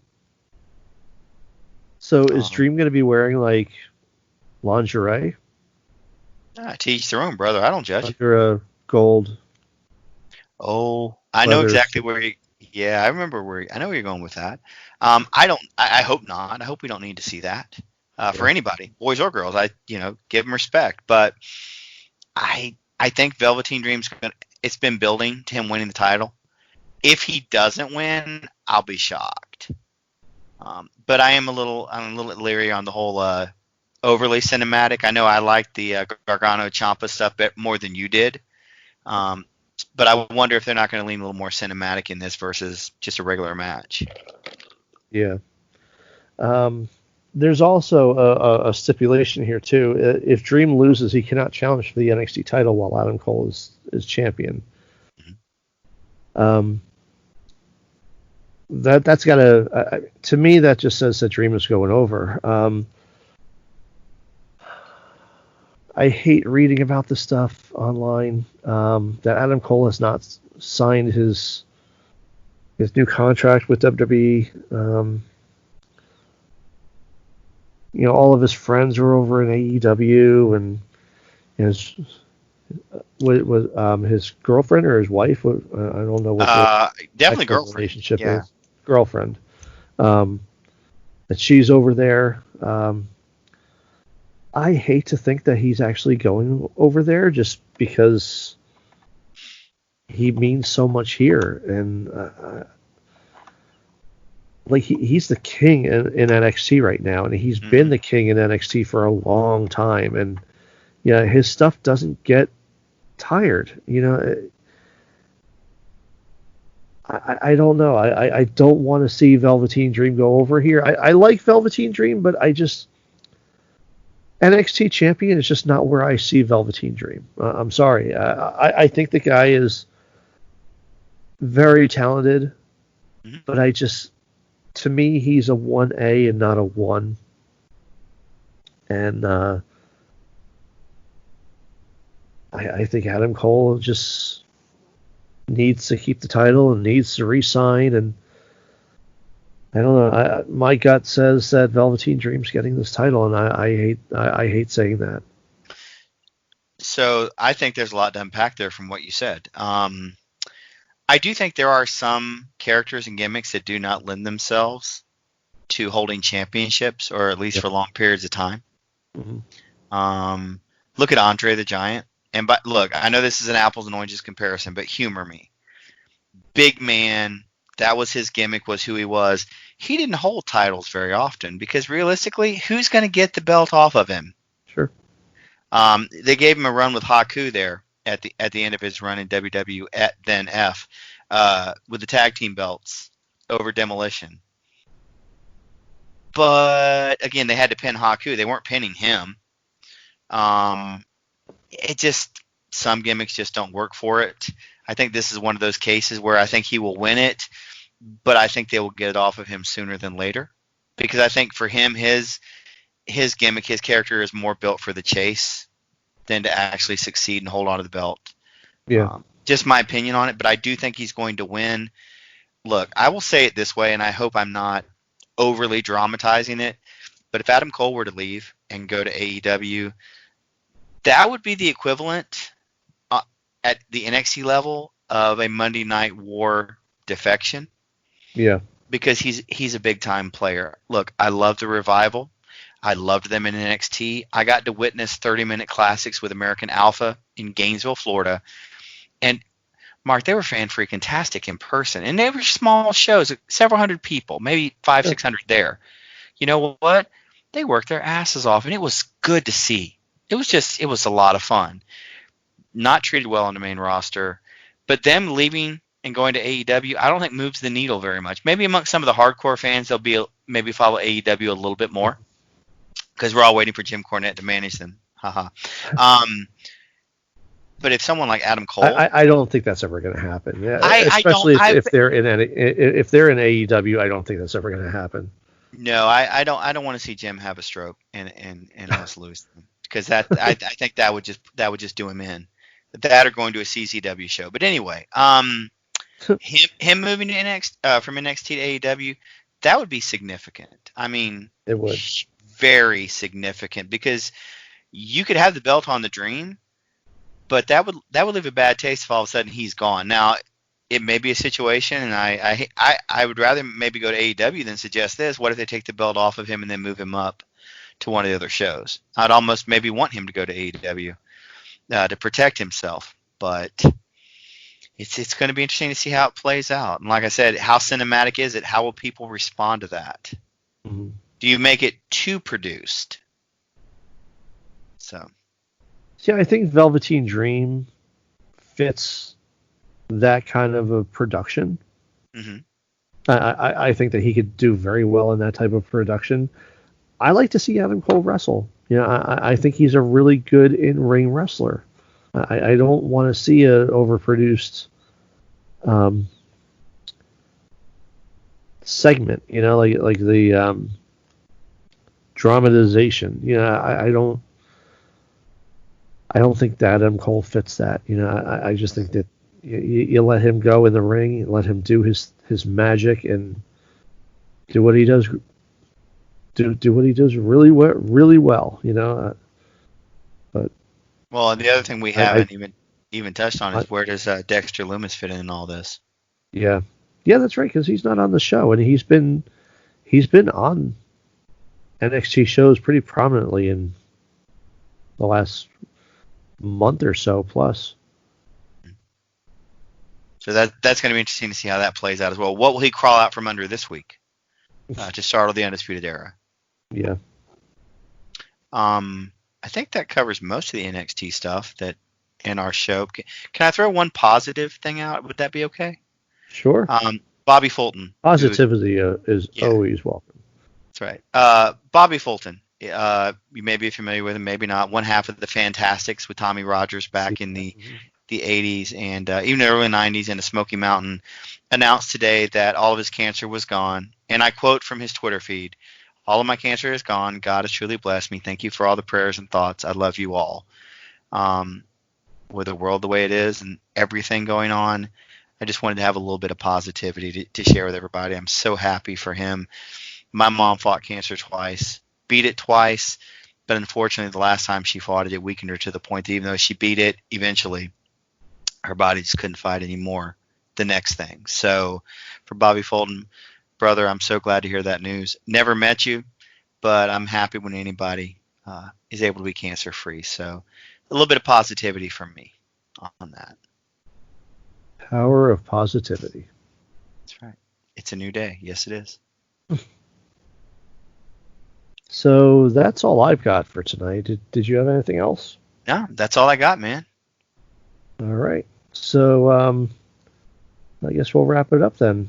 So is Dream going to be wearing like lingerie? To each their own, brother. I don't judge. Under a gold. Oh, I know exactly where you. Yeah, I remember I know where you're going with that. I hope not. I hope we don't need to see that for anybody, boys or girls. Give them respect, but I think Velveteen Dream's it's been building to him winning the title. If he doesn't win, I'll be shocked. But I'm a little leery on the whole overly cinematic. I know I like the Gargano Ciampa stuff more than you did. But I wonder if they're not going to lean a little more cinematic in this versus just a regular match. Yeah. There's also a stipulation here too. If Dream loses, he cannot challenge for the NXT title while Adam Cole is champion. Mm-hmm. That's got to me that just says that Dream is going over. I hate reading about this stuff online. That Adam Cole has not signed his new contract with WWE. All of his friends are over in AEW, and Was his girlfriend or his wife? I don't know what the Definitely actual girlfriend. relationship Yeah. is. Girlfriend. That she's over there. I hate to think that he's actually going over there just because he means so much here, and like he's the king in NXT right now, and he's been the king in NXT for a long time, and yeah, his stuff doesn't get tired. I don't know. I don't want to see Velveteen Dream go over here. I like Velveteen Dream, but NXT champion is just not where I see Velveteen Dream. I'm sorry. I think the guy is very talented, but to me, he's a 1A and not a 1. And I think Adam Cole just needs to keep the title and needs to re-sign. And I don't know. My gut says that Velveteen Dream's getting this title, and I hate saying that. So I think there's a lot to unpack there from what you said. I do think there are some characters and gimmicks that do not lend themselves to holding championships, or at least for long periods of time. Mm-hmm. Look at Andre the Giant. Look, I know this is an apples and oranges comparison, but humor me. Big man, that was his gimmick, was who he was. He didn't hold titles very often because realistically, who's going to get the belt off of him? Sure. They gave him a run with Haku there at the end of his run in WW then F with the tag team belts over Demolition. But again, they had to pin Haku. They weren't pinning him. Some gimmicks just don't work for it. I think this is one of those cases where I think he will win it, but I think they will get it off of him sooner than later, because I think for him, his gimmick, his character is more built for the chase than to actually succeed and hold on to the belt. Yeah. Just my opinion on it, but I do think he's going to win. Look, I will say it this way, and I hope I'm not overly dramatizing it, but if Adam Cole were to leave and go to AEW, that would be the equivalent at the NXT level of a Monday Night War defection. Yeah. Because he's a big time player. Look, I love the Revival. I loved them in NXT. I got to witness 30-minute classics with American Alpha in Gainesville, Florida. And Mark, they were fan-freaking-tastic in person. And they were small shows, several hundred people, maybe 500-600 there. You know what? They worked their asses off, and it was good to see. It was a lot of fun. Not treated well on the main roster. But them leaving and going to AEW, I don't think moves the needle very much. Maybe amongst some of the hardcore fans, they'll maybe follow AEW a little bit more, because we're all waiting for Jim Cornette to manage them. Haha. But if someone like Adam Cole, I don't think that's ever going to happen. Yeah, especially if they're in AEW, I don't think that's ever going to happen. No, I don't want to see Jim have a stroke and us lose them, because I think that would just do him in. That or going to a CZW show. But anyway, him moving to from NXT to AEW, that would be significant. I mean, it would. Very significant, because you could have the belt on the Dream, but that would leave a bad taste if all of a sudden he's gone. Now, it may be a situation, and I would rather maybe go to AEW than suggest this. What if they take the belt off of him and then move him up to one of the other shows? I'd almost maybe want him to go to AEW to protect himself, but it's going to be interesting to see how it plays out. And like I said, how cinematic is it? How will people respond to that? Mm-hmm. Do you make it too produced? So, yeah, I think Velveteen Dream fits that kind of a production. Mm-hmm. I think that he could do very well in that type of production. I like to see Adam Cole wrestle. I think he's a really good in-ring wrestler. I don't want to see an overproduced segment, like the dramatization. I don't think that Adam Cole fits that. I just think that you let him go in the ring, let him do his magic and do what he does. Do what he does really well, But Well, and the other thing we haven't even touched on is where does Dexter Lumis fit in all this? Yeah, that's right, because he's not on the show, and he's been on NXT shows pretty prominently in the last month or so plus. So that's going to be interesting to see how that plays out as well. What will he crawl out from under this week to start the Undisputed Era? Yeah. I think that covers most of the NXT stuff that in our show. Can I throw one positive thing out? Would that be okay? Sure. Bobby Fulton. Positivity is always welcome. That's right. Bobby Fulton. You may be familiar with him, maybe not. One half of the Fantastics with Tommy Rogers back in the 80s and even the early 90s in the Smoky Mountain, announced today that all of his cancer was gone. And I quote from his Twitter feed, "All of my cancer is gone. God has truly blessed me. Thank you for all the prayers and thoughts. I love you all." With the world the way it is and everything going on, I just wanted to have a little bit of positivity to share with everybody. I'm so happy for him. My mom fought cancer twice, beat it twice, but unfortunately the last time she fought it, it weakened her to the point that even though she beat it, eventually her body just couldn't fight anymore the next thing. So for Bobby Fulton, brother, I'm so glad to hear that news. Never met you, but I'm happy when anybody is able to be cancer free. So a little bit of positivity from me on that. Power of positivity. That's right. It's a new day. Yes, it is. So that's all I've got for tonight. Did you have anything else? No, that's all I got, man. All right. So I guess we'll wrap it up then.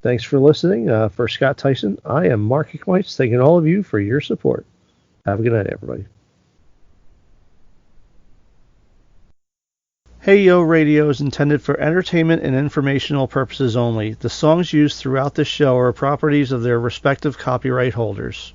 Thanks for listening. For Scott Tyson, I am Mark Scott, thanking all of you for your support. Have a good night, everybody. Hey Yo Radio is intended for entertainment and informational purposes only. The songs used throughout this show are properties of their respective copyright holders.